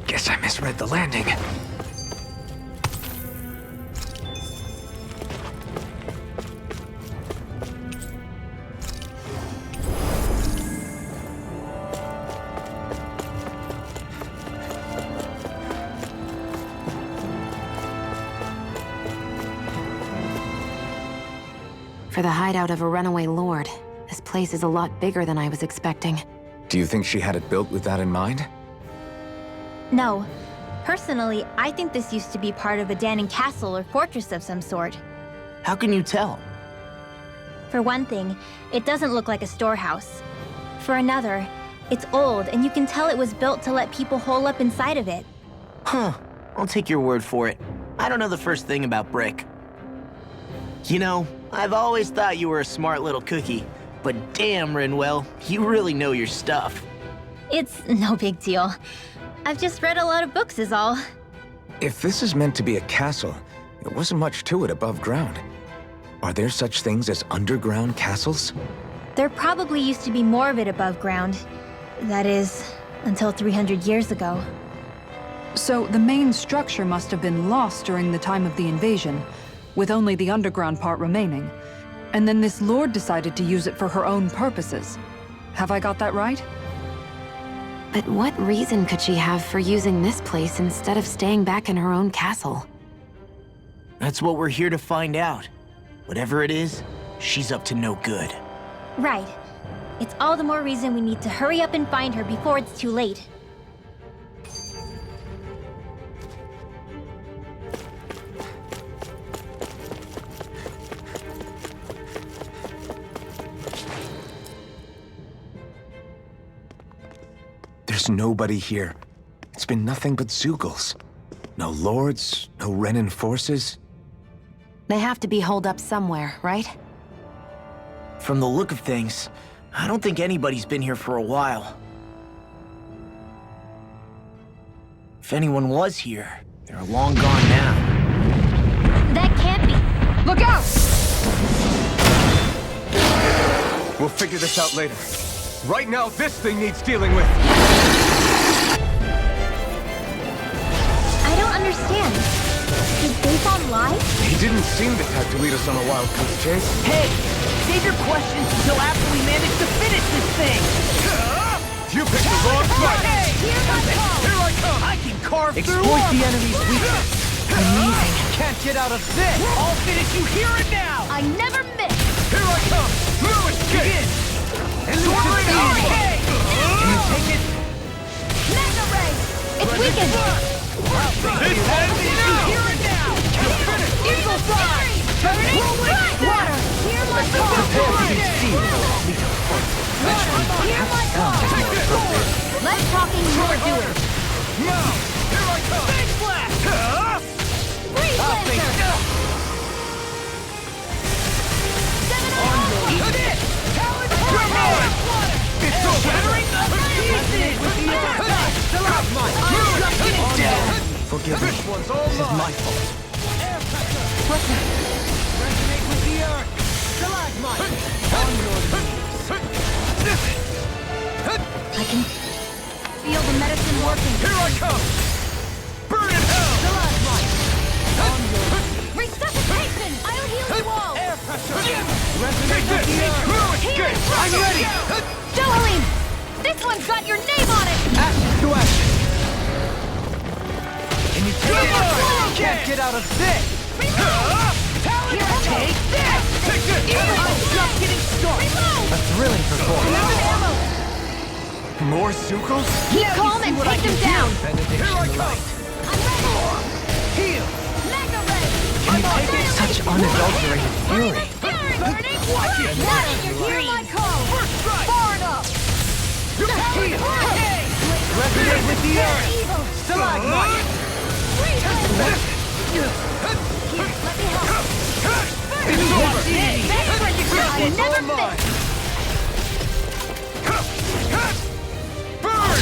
Guess I misread the landing. For the hideout of a runaway lord, this place is a lot bigger than I was expecting. Do you think she had it built with that in mind? No. Personally, I think this used to be part of a Dahnan castle or fortress of some sort. How can you tell? For one thing, it doesn't look like a storehouse. For another, it's old and you can tell it was built to let people hole up inside of it. Huh. I'll take your word for it. I don't know the first thing about brick. You know, I've always thought you were a smart little cookie, but damn, Rinwell, you really know your stuff. It's no big deal. I've just read a lot of books is all. If this is meant to be a castle, there wasn't much to it above ground. Are there such things as underground castles? There probably used to be more of it above ground. That is, until 300 years ago. So the main structure must have been lost during the time of the invasion, with only the underground part remaining. And then this lord decided to use it for her own purposes. Have I got that right? But what reason could she have for using this place instead of staying back in her own castle? That's what we're here to find out. Whatever it is, she's up to no good. Right. It's all the more reason we need to hurry up and find her before it's too late. There's nobody here. It's been nothing but Zeugles. No lords, no Renan forces. They have to be holed up somewhere, right? From the look of things, I don't think anybody's been here for a while. If anyone was here, they're long gone now. That can't be. Look out! We'll figure this out later. Right now, this thing needs dealing with. I don't understand. Did Bayfon lie? He didn't seem the type to lead us on a wild goose chase. Hey! Save your questions until after we manage to finish this thing! You picked the wrong fight! Hey! Here I come! I can carve through Exploit armor. the enemy's weakness. Amazing. can't get out of this! I'll finish you here and now! I never miss! Here I come! No escape! Elusive Alpha! Can you take it? Mega Ray! It's weakened! I'll finish you here and now! Eagle Fly! Burning water! Hear my call! Hear my call! Less talking, more doing! Now! Here I come! Big Blast! Freeze Lancer! Eat this! Talon Fire! It's so shattering the pieces! Forgive me. This one's all This is mine! my fault. Air pressure! Resonate with the earth! Stalagmite! On your knees! I can feel the medicine working. Here I come! Burn in hell! Stalagmite! On your knees! Resuscitation! I'll heal you all! Air pressure! Resonate with the earth! No escape! I'm ready! Dohalim! This one's got your name on it! Ashes to ashes! Can you take it? Can't get out of this! Talon, take this! Take this! I'm just getting started! A thrilling performance. More Zugals? Keep calm and take them down! Here I come! Heal! Mega Ray! Can you take it? Such unadulterated fury. Burning! Watch it! Hear my call! First strike! Far enough! Heal! Resonate with the earth! Evil! Stalagmite! Freeze Lancer! Here, let me help! It's over! That's where you got it! It's all Never mine! miss! Burn!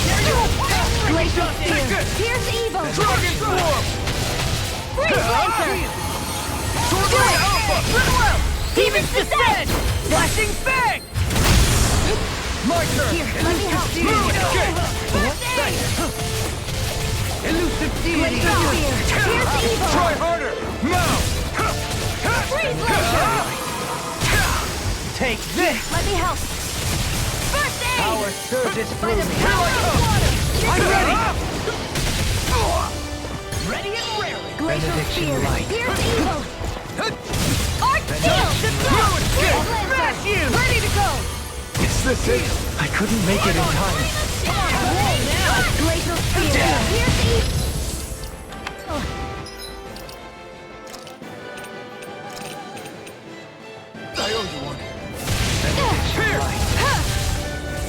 Glacial Take Spear! this! Here's evil! Dragon Swarm! Freeze Lancer! Tornado Alpha! Goodwill! Demon's Descent! Flashing Fang! My turn! Here, let me help you! No escape! First aid! Elusive Deity! Glacial Spear! Here's evil! Try harder! Now! Freeze Lancer! Take this! Let me help! First aid! Power surges By through the me! power of water! I'm ready! Ready and raring! Glacial Benediction Spear! light. Here's evil! Arch Steel! No escape! Freeze Smash Lancer! you! Ready to go! Is this it? I couldn't make it in time. Glacial Spear! Here's evil! I owe you one. Benediction light.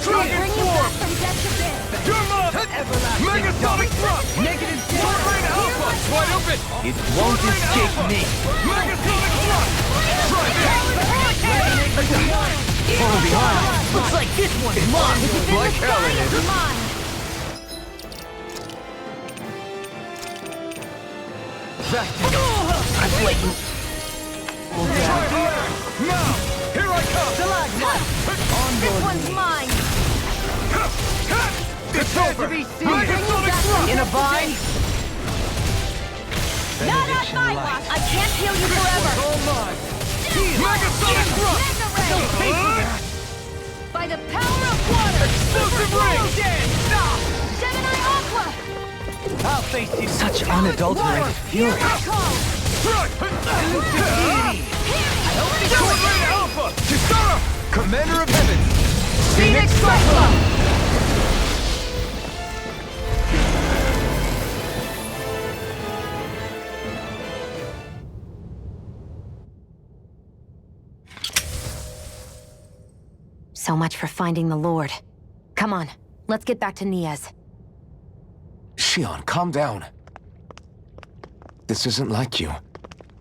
Dragon Bring you Swarm! back from death to death! Your mom! Everlasting Megasonic Thrust! Negative Tornado Alpha! Wide open! It won't escape me. Megasonic Thrust! Try this! Far behind. Looks like this one's mine! Like hell it is. Mine! I've let you fall Try down. harder! Now! Here I come! This one's mine! It's over! Megasonic Thrust! In a bind? Not on Benediction my light. watch! I can't heal you forever! All mine! Megasonic Thrust! Mega Ray! By the power of water! Explosive Ring! Gemini Aqua! I'll face you! Such unadulterated fury. My call! Strike! Tornado Alpha! Kisara! Commander of Heaven! Phoenix Cyclone! So much for finding the Lord. Come on, let's get back to Niaz. Shion, calm down. This isn't like you.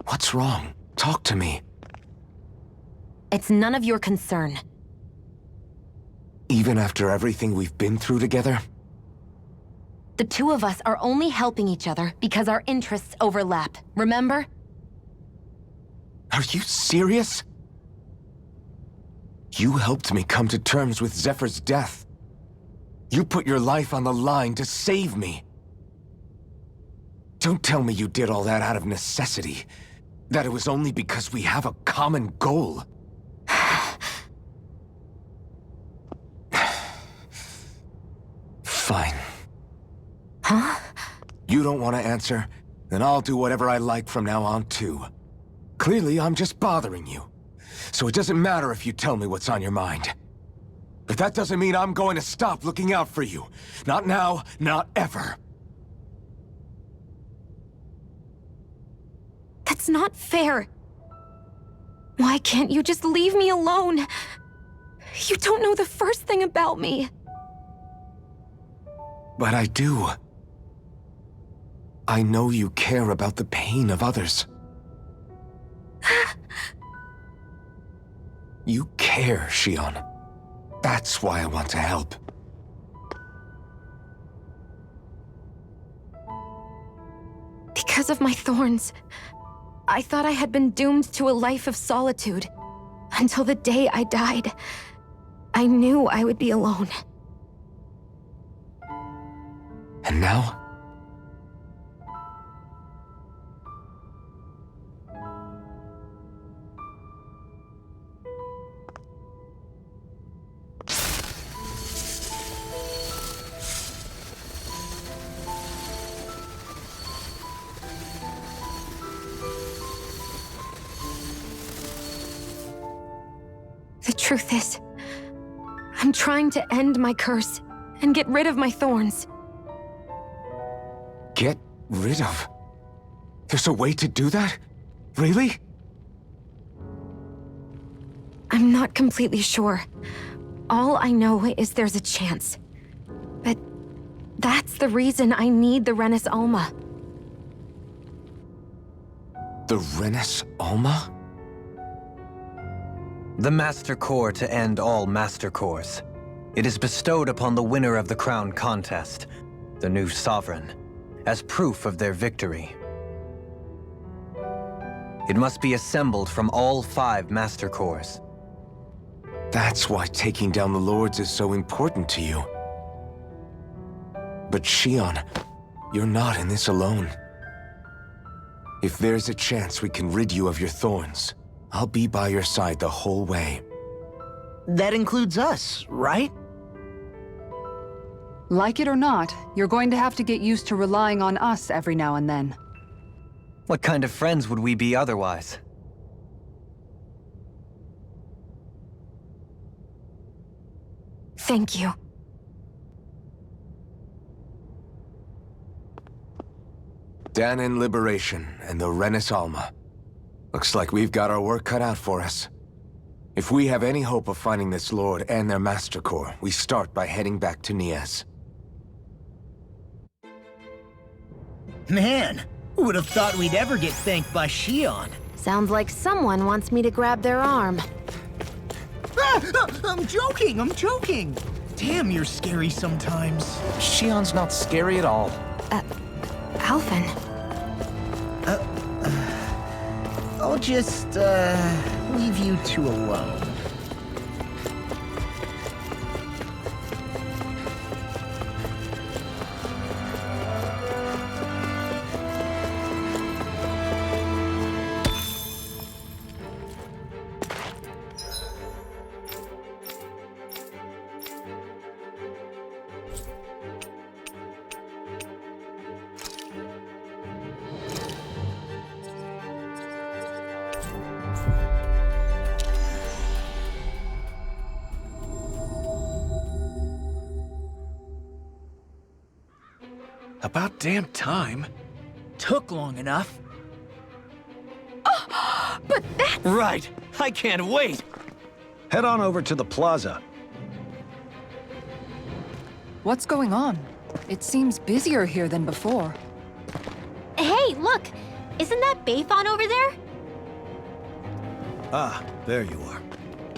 What's wrong? Talk to me. It's none of your concern. Even after everything we've been through together? The two of us are only helping each other because our interests overlap, remember? Are you serious? You helped me come to terms with Zephyr's death. You put your life on the line to save me. Don't tell me you did all that out of necessity. That it was only because we have a common goal. Fine. Huh? You don't want to answer? then I'll do whatever I like from now on, too. Clearly, I'm just bothering you. So it doesn't matter if you tell me what's on your mind. But that doesn't mean I'm going to stop looking out for you. Not now, not ever. That's not fair. Why can't you just leave me alone? You don't know the first thing about me. But I do. I know you care about the pain of others. You care, Shion. That's why I want to help. Because of my thorns, I thought I had been doomed to a life of solitude. Until the day I died, I knew I would be alone. And now? The truth is, I'm trying to end my curse and get rid of my thorns. Get rid of? There's a way to do that? Really? I'm not completely sure. All I know is there's a chance. But that's the reason I need the Renans Alma. The Renans Alma? The Master Core to end all Master Cores. It is bestowed upon the winner of the Crown Contest, the new Sovereign, as proof of their victory. It must be assembled from all 5 Master Cores. That's why taking down the Lords is so important to you. But Shion, you're not in this alone. If there's a chance we can rid you of your thorns, I'll be by your side the whole way. That includes us, right? Like it or not, you're going to have to get used to relying on us every now and then. What kind of friends would we be otherwise? Thank you. Dahnan Liberation and the Renans Alma. Looks like we've got our work cut out for us. If we have any hope of finding this Lord and their Master Core, we start by heading back to Nias. Man, who would have thought we'd ever get thanked by Shion? Sounds like someone wants me to grab their arm. I'm joking! Damn, you're scary sometimes. Shion's not scary at all. Alvin. I'll just, leave you two alone. About damn time. Took long enough. But that's... Right. I can't wait. Head on over to the plaza. What's going on? It seems busier here than before. Hey, look! Isn't that Bayfon over there? Ah, there you are.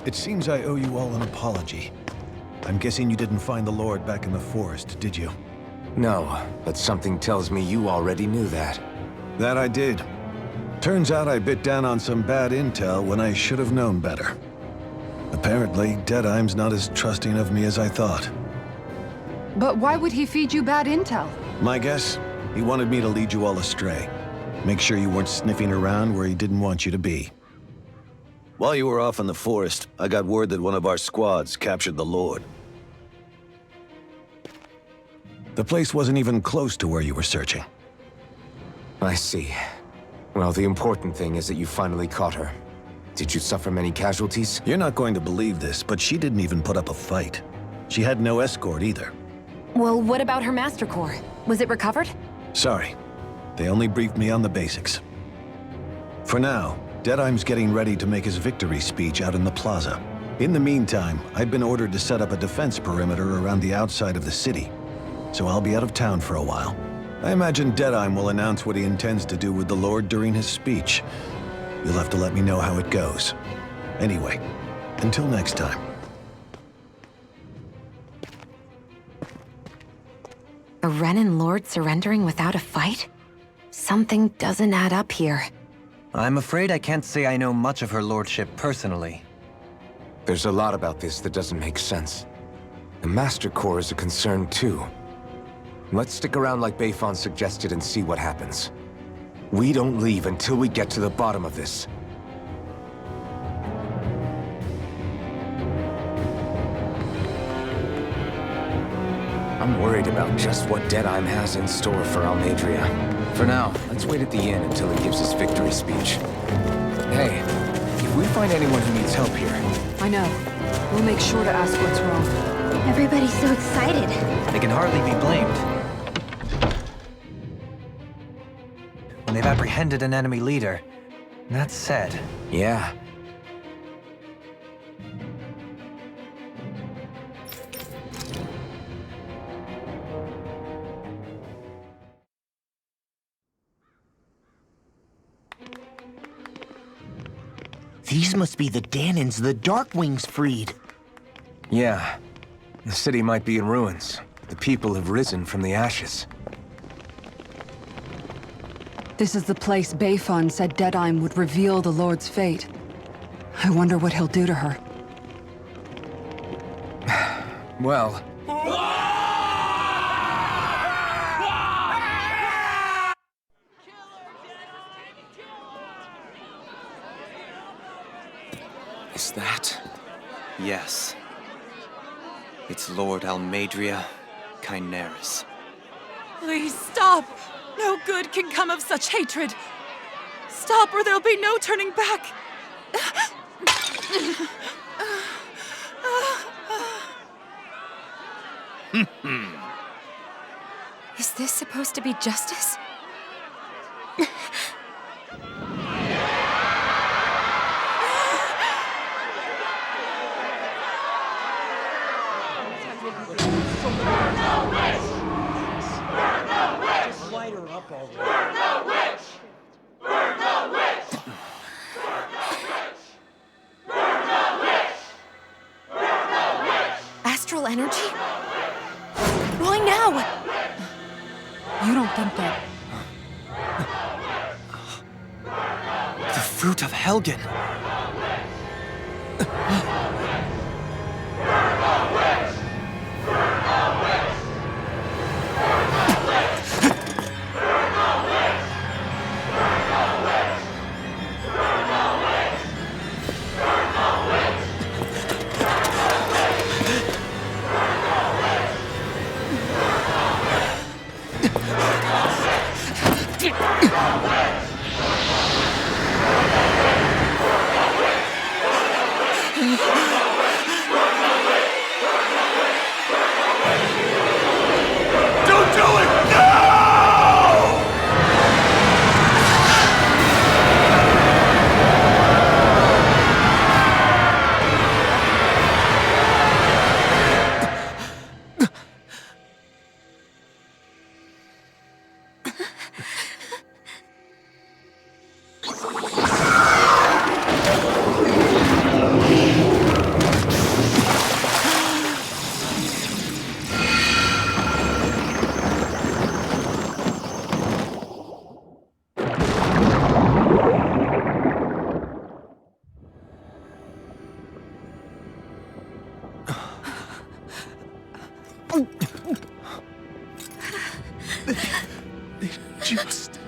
It seems I owe you all an apology. I'm guessing you didn't find the Lord back in the forest, did you? No, but something tells me you already knew that. That I did. Turns out I bit down on some bad intel when I should have known better. Apparently, Deadeye's not as trusting of me as I thought. But why would he feed you bad intel? My guess? He wanted me to lead you all astray. Make sure you weren't sniffing around where he didn't want you to be. While you were off in the forest, I got word that one of our squads captured the Lord. The place wasn't even close to where you were searching. I see. Well, the important thing is that you finally caught her. Did you suffer many casualties? You're not going to believe this, but she didn't even put up a fight. She had no escort either. Well, what about her Master Core? Was it recovered? Sorry. They only briefed me on the basics. For now, Deadeye's getting ready to make his victory speech out in the plaza. In the meantime, I've been ordered to set up a defense perimeter around the outside of the city, so I'll be out of town for a while. I imagine Deadeye will announce what he intends to do with the Lord during his speech. You'll have to let me know how it goes. Anyway, until next time. A Renan Lord surrendering without a fight? Something doesn't add up here. I'm afraid I can't say I know much of her lordship personally. There's a lot about this that doesn't make sense. The Master Core is a concern too. Let's stick around like Bayfon suggested and see what happens. We don't leave until we get to the bottom of this. I'm worried about just what Deadeye has in store for Almadria. For now, let's wait at the inn until he gives his victory speech. Hey, if we find anyone who needs help here... I know. We'll make sure to ask what's wrong. Everybody's so excited. They can hardly be blamed. When they've apprehended an enemy leader. That said... Yeah. These must be the Dahnans the Darkwings freed. Yeah. The city might be in ruins. The people have risen from the ashes. This is the place Bayfon said Deadeye would reveal the Lord's fate. I wonder what he'll do to her. Well... Is that... Yes. It's Lord Almadria Kynaris. Please stop! No good can come of such hatred. Stop or there'll be no turning back. Is this supposed to be justice? Astral energy? Why now? You don't think that... The fruit of Helgen! Just...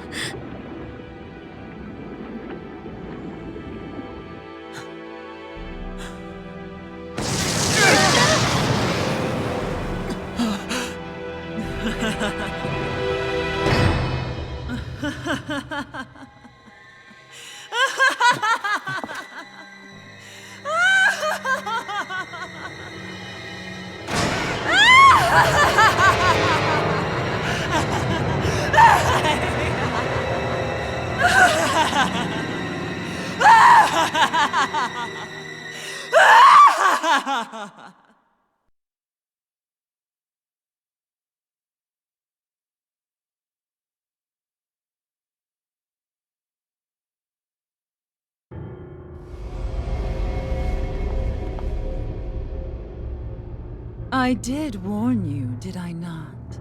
I did warn you, did I not?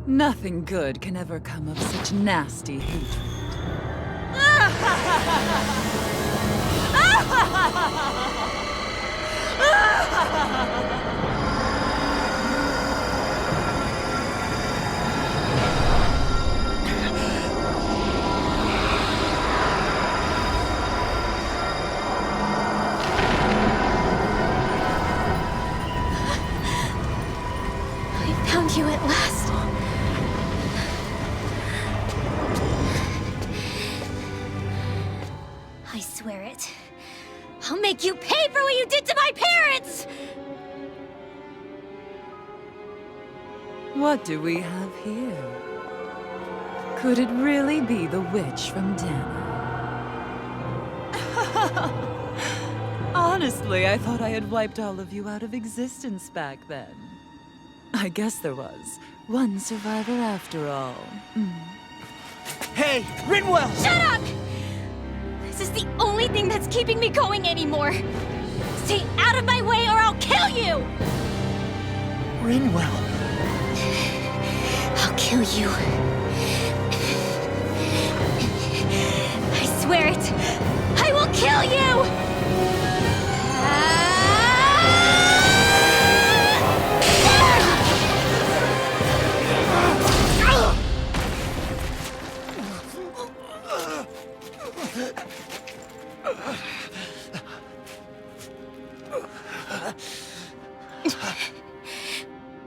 Nothing good can ever come of such nasty hatred. I found you at last. I swear it. I'll make you pay for what you did to my parents! What do we have here? Could it really be the witch from Dahna? Honestly, I thought I had wiped all of you out of existence back then. I guess there was one survivor after all. Hey, Rinwell! Shut up! This is the only thing that's keeping me going anymore. Stay out of my way or I'll kill you! Rinwell. I'll kill you. I swear it. I will kill you!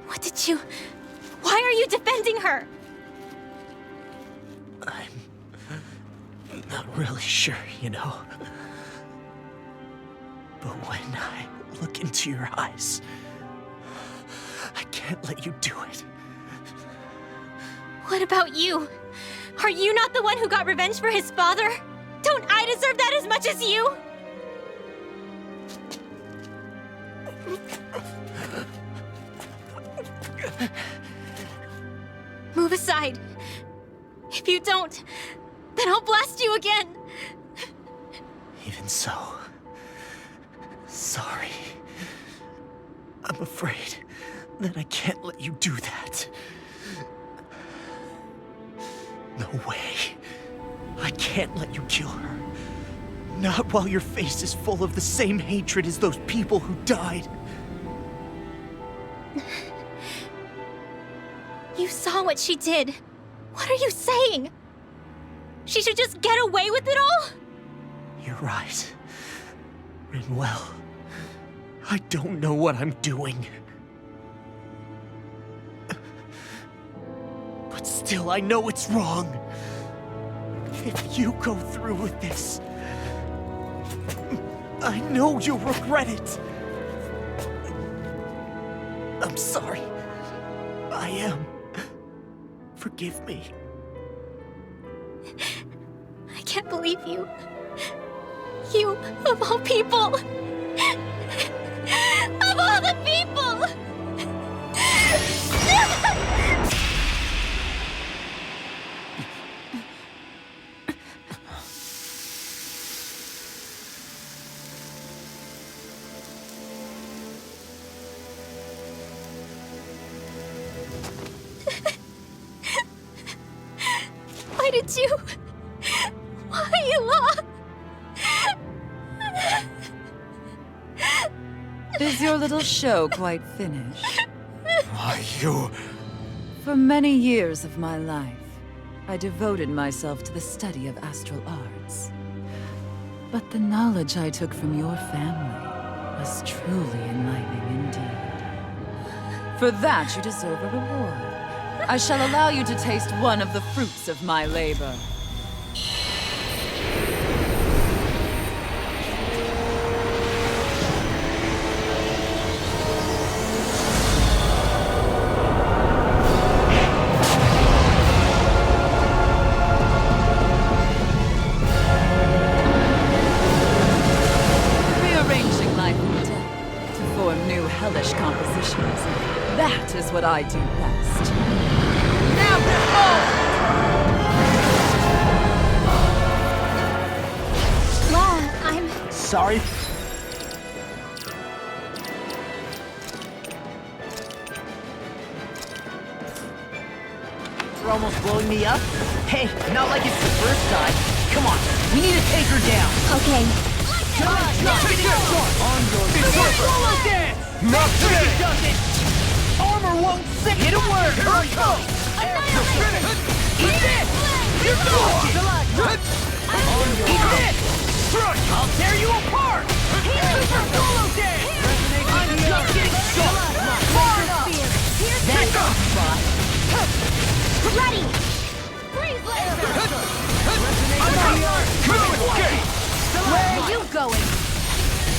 What did you... Why are you defending her? I'm not really sure, you know. But when I look into your eyes, I can't let you do it. What about you? Are you not the one who got revenge for his father? Don't I deserve that as much as you? Move aside. If you don't, then I'll blast you again. Even so, sorry. I'm afraid that I can't let you do that. No way. I can't let you kill her. Not while your face is full of the same hatred as those people who died. You saw what she did. What are you saying? She should just get away with it all? You're right. Rinwell. I don't know what I'm doing. But still, I know it's wrong. If you go through with this, I know you'll regret it. I'm sorry. I am. Forgive me. I can't believe you. You, of all people. Of all the people! Why did you... Why, Ela? Is your little show quite finished? Why, you... For many years of my life, I devoted myself to the study of astral arts. But the knowledge I took from your family was truly enlightening indeed. For that, you deserve a reward. I shall allow you to taste one of the fruits of my labor. I do best. La, I'm... Sorry. You're almost blowing me up? Hey, not like it's the first time. Come on, we need to take her down. Okay. Not today! Armor won't stick. It'll work. Here I come! Eat it! You're dodging! Eat this! I'll tear you apart! Super solo dance! I'm just getting started! Far enough! That's the spot! Ready! Freeze laser! Where are you going?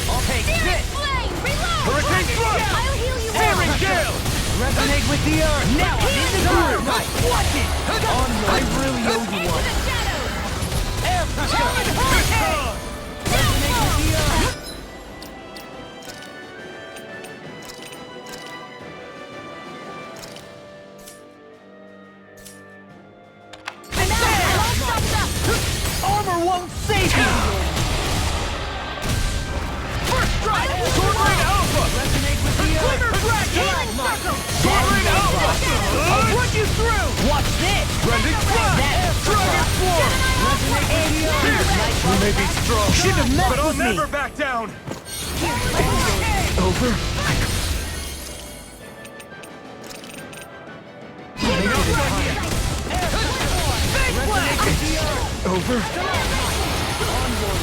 I'll take this! Flame! Reload! Hurricane thrust! I'll heal you Aaron up! Gale! Resonate with the earth! Now I'm in the groove! Watch it! I really owe you one. Air pressure! Resonate with the earth! Armor won't save you! First strike! Sword Rain Alpha! Resonate with the earth! Glimmer Dragon! Circle! Sword Rain Alpha! I'll run you through! Watch this! Rending Flash! Dragon Swarm! Resonate with the earth! We may be strong, Shouldn't have messed but I'll with me. never back down! Over? Over?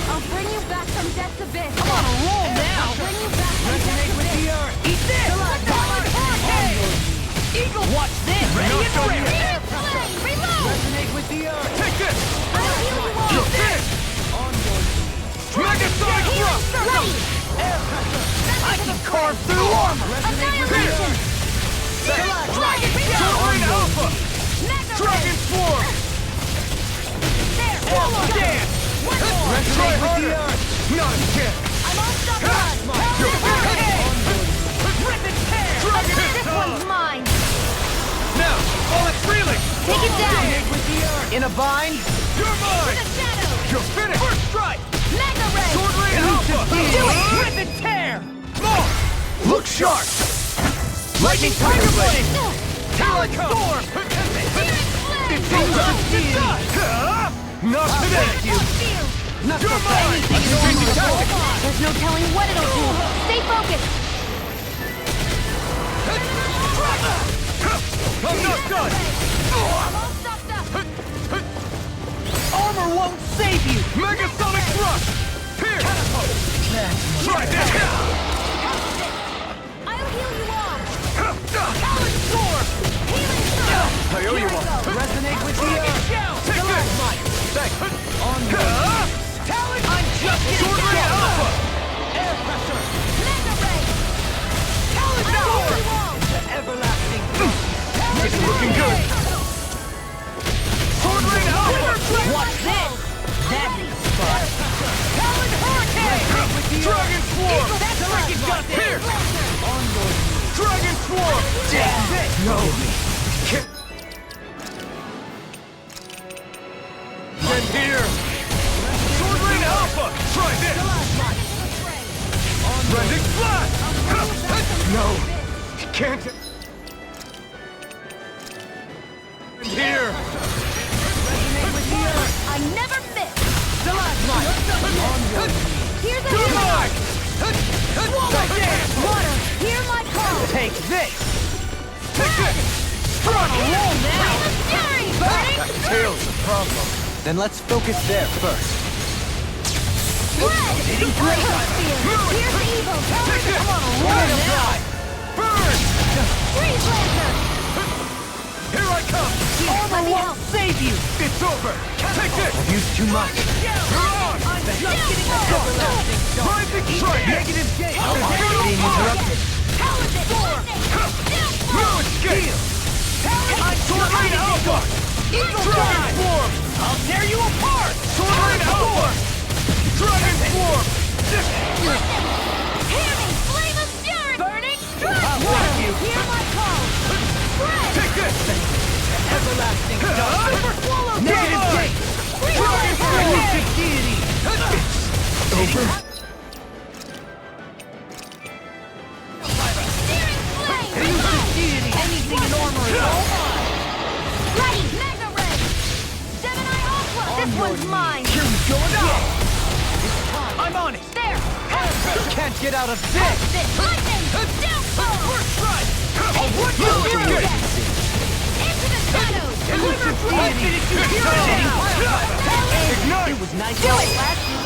I'll bring you back from death's abyss! I'm on a roll now! I'll bring you back from Resonate death's with abyss! the earth! Eat this! Eagle! Watch this! Ready and ready! Flame! Reload! Resonate with the earth! Take this! I'll heal you up! Eat this! Megasonic Thrust! Ready! Air pressure! I can carve through armor! Resonate with the earth! Dragon Sword Rain Alpha! Dragon Swarm! Swallow dance! Resonate with the earth! Not a chance! I'm on stop run! You're Rip and tear! This one's mine! Now, all it's reeling! Take it down! Resonate with the earth! In a bind? You're mine! The shadow! You're finished! First strike! Mega ray! Sword Rain Alpha! Do it! Rip and tear! More! Look sharp! Lightning Tiger Blade! Talon storm! It's over! It's done! Not today! Not You're for mine! anything! Changing tactics! There's no telling what it'll do! Stay focused! I'm not done! I'm all stopped up! Armor won't save you! Megasonic Thrust! Here! Try this! I'll heal you all! Talon Storm! Healing shot! I owe you one! Resonate with the earth! Take this! Thanks! Talon! I'm just getting Sword Rain started! Alpha! Air pressure! Mega ray! Talon I'll storm! heal you all! The everlasting This is looking good! Sword Rain Alpha! Watch this! That's the spot! Talon hurricane! Dragon Swarm! That's freaking got this! Here! Dragon Swarm! That's it! No! And here! Sword Rain Alpha! Try this! Rending Flash! No! Can't! And here! I never miss! Stalagmite! Here's a Goodbye! Swallow dance! Water, hear my call! Take this! Take this! Front! Roll now! Fury! Burning! Tail's the problem. Then let's focus there first. Red! Here's the evil! Take this! Roll now! Burn! Freeze laser! Here I come! Armor won't save you! It's over! Take this! I've used too much. You're on! Rising strike! Negative gate! I'm being interrupted. No escape! I'm Sword Rain Alpha! Dragon Swarm! I'll tear you apart! Sword Rain Alpha! Dragon Swarm! Hear me! Flame of fury! Burning strike! I'll whack you! Hear my call! Everlasting darkness! Negative gate! Elusive deity! Over. Elusive deity! Anything in armor is all mine! Ready! Mega Red! Gemini Ultra! This one's mine! Here we go again! I'm on it! There! Can't get out of this! Lightning! Downfall! First strike! I'll run you through it! Into the shadows! Elusive deity! Ignite! It was nice Do while it! it lasted.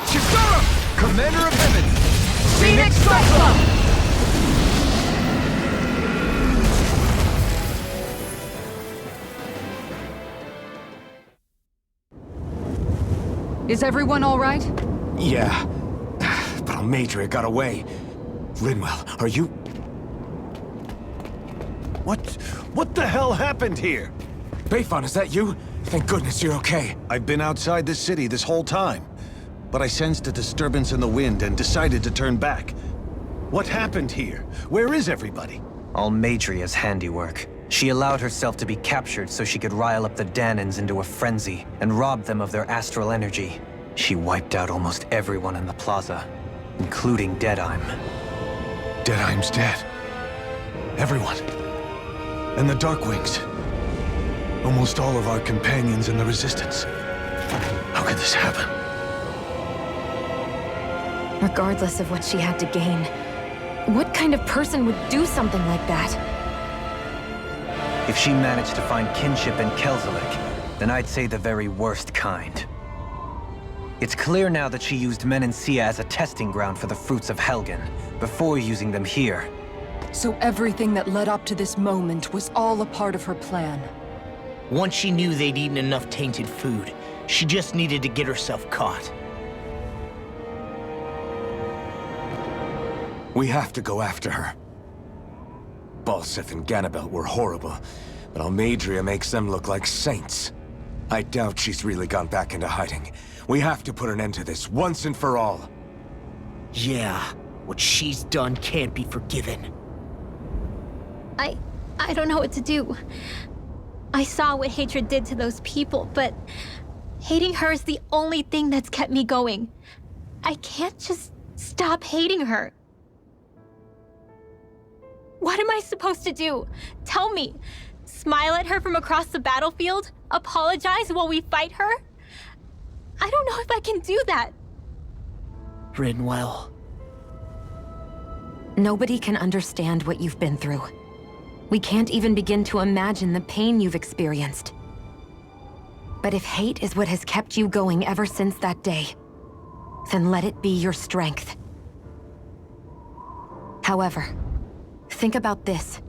Chisara! Commander of Heaven! Phoenix Cyclops! Is everyone all right? Yeah. But Almadria got away. Linwell, are you... What the hell happened here? Bayfon, is that you? Thank goodness you're okay. I've been outside the city this whole time, but I sensed a disturbance in the wind and decided to turn back. What happened here? Where is everybody? Almadria's handiwork. She allowed herself to be captured so she could rile up the Dahnans into a frenzy and rob them of their astral energy. She wiped out almost everyone in the plaza, including Deadheim. Deadheim's dead. Everyone. And the Darkwings. Almost all of our companions in the Resistance. How could this happen? Regardless of what she had to gain, what kind of person would do something like that? If she managed to find kinship in Kelzelik, then I'd say the very worst kind. It's clear now that she used Menancia as a testing ground for the fruits of Helgen, before using them here. So everything that led up to this moment was all a part of her plan. Once she knew they'd eaten enough tainted food, she just needed to get herself caught. We have to go after her. Balseth and Ganabelt were horrible, but Almadria makes them look like saints. I doubt she's really gone back into hiding. We have to put an end to this, once and for all. Yeah, what she's done can't be forgiven. I don't know what to do. I saw what hatred did to those people, but hating her is the only thing that's kept me going. I can't just stop hating her. What am I supposed to do? Tell me. Smile at her from across the battlefield? Apologize while we fight her? I don't know if I can do that. Rinwell. Nobody can understand what you've been through. We can't even begin to imagine the pain you've experienced. But if hate is what has kept you going ever since that day, then let it be your strength. However, think about this.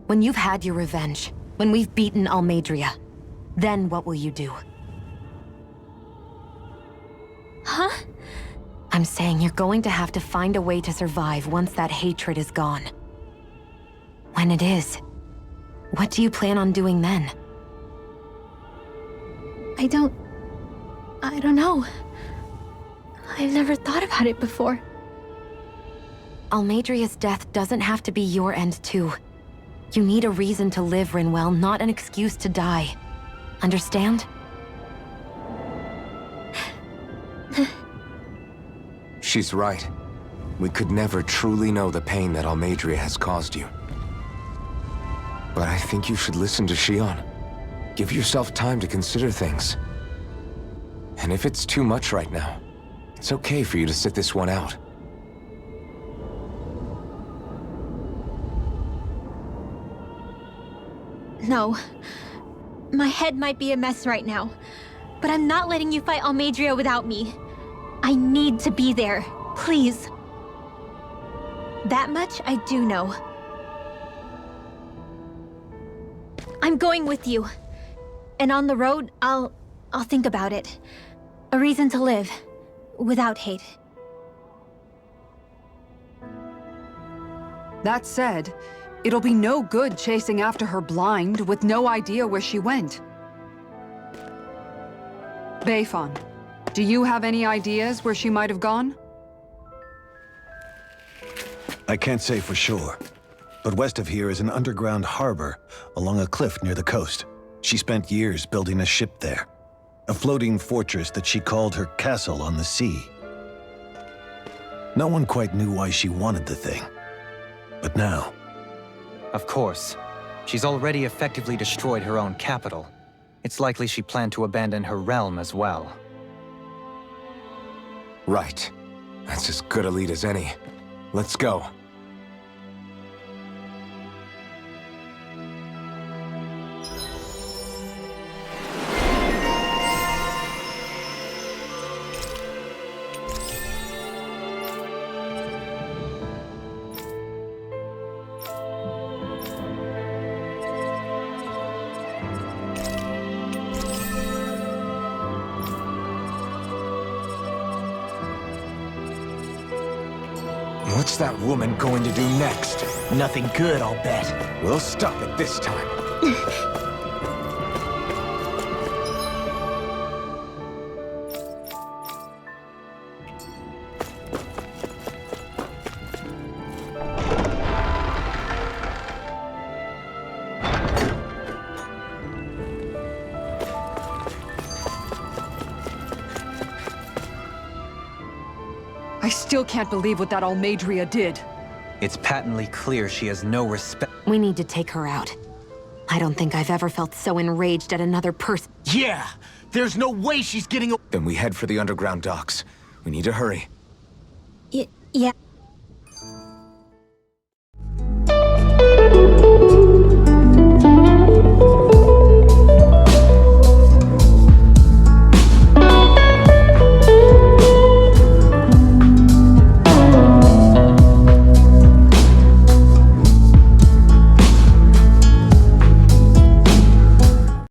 When you've had your revenge, when we've beaten Almadria, then what will you do? Huh? I'm saying you're going to have to find a way to survive once that hatred is gone. When it is, what do you plan on doing then? I don't know. I've never thought about it before. Almadria's death doesn't have to be your end too. You need a reason to live, Rinwell, not an excuse to die. Understand? She's right. We could never truly know the pain that Almadria has caused you. But I think you should listen to Shion. Give yourself time to consider things. And if it's too much right now, it's okay for you to sit this one out. No. My head might be a mess right now, but I'm not letting you fight Almadria without me. I need to be there, please. That much I do know. I'm going with you. And on the road, I'll think about it. A reason to live, without hate. That said, it'll be no good chasing after her blind with no idea where she went. Bayfon, do you have any ideas where she might have gone? I can't say for sure, But west of here is an underground harbor along a cliff near the coast. She spent years building a ship there. A floating fortress that she called her castle on the sea. No one quite knew why she wanted the thing. But now... Of course. She's already effectively destroyed her own capital. It's likely she planned to abandon her realm as well. Right. That's as good a lead as any. Let's go. What's that woman going to do next? Nothing good, I'll bet. We'll stop it this time. I still can't believe what that Almadria did. It's patently clear she has no respect. We need to take her out. I don't think I've ever felt so enraged at another person. Yeah! There's no way she's getting... Then we head for the underground docks. We need to hurry. Yeah.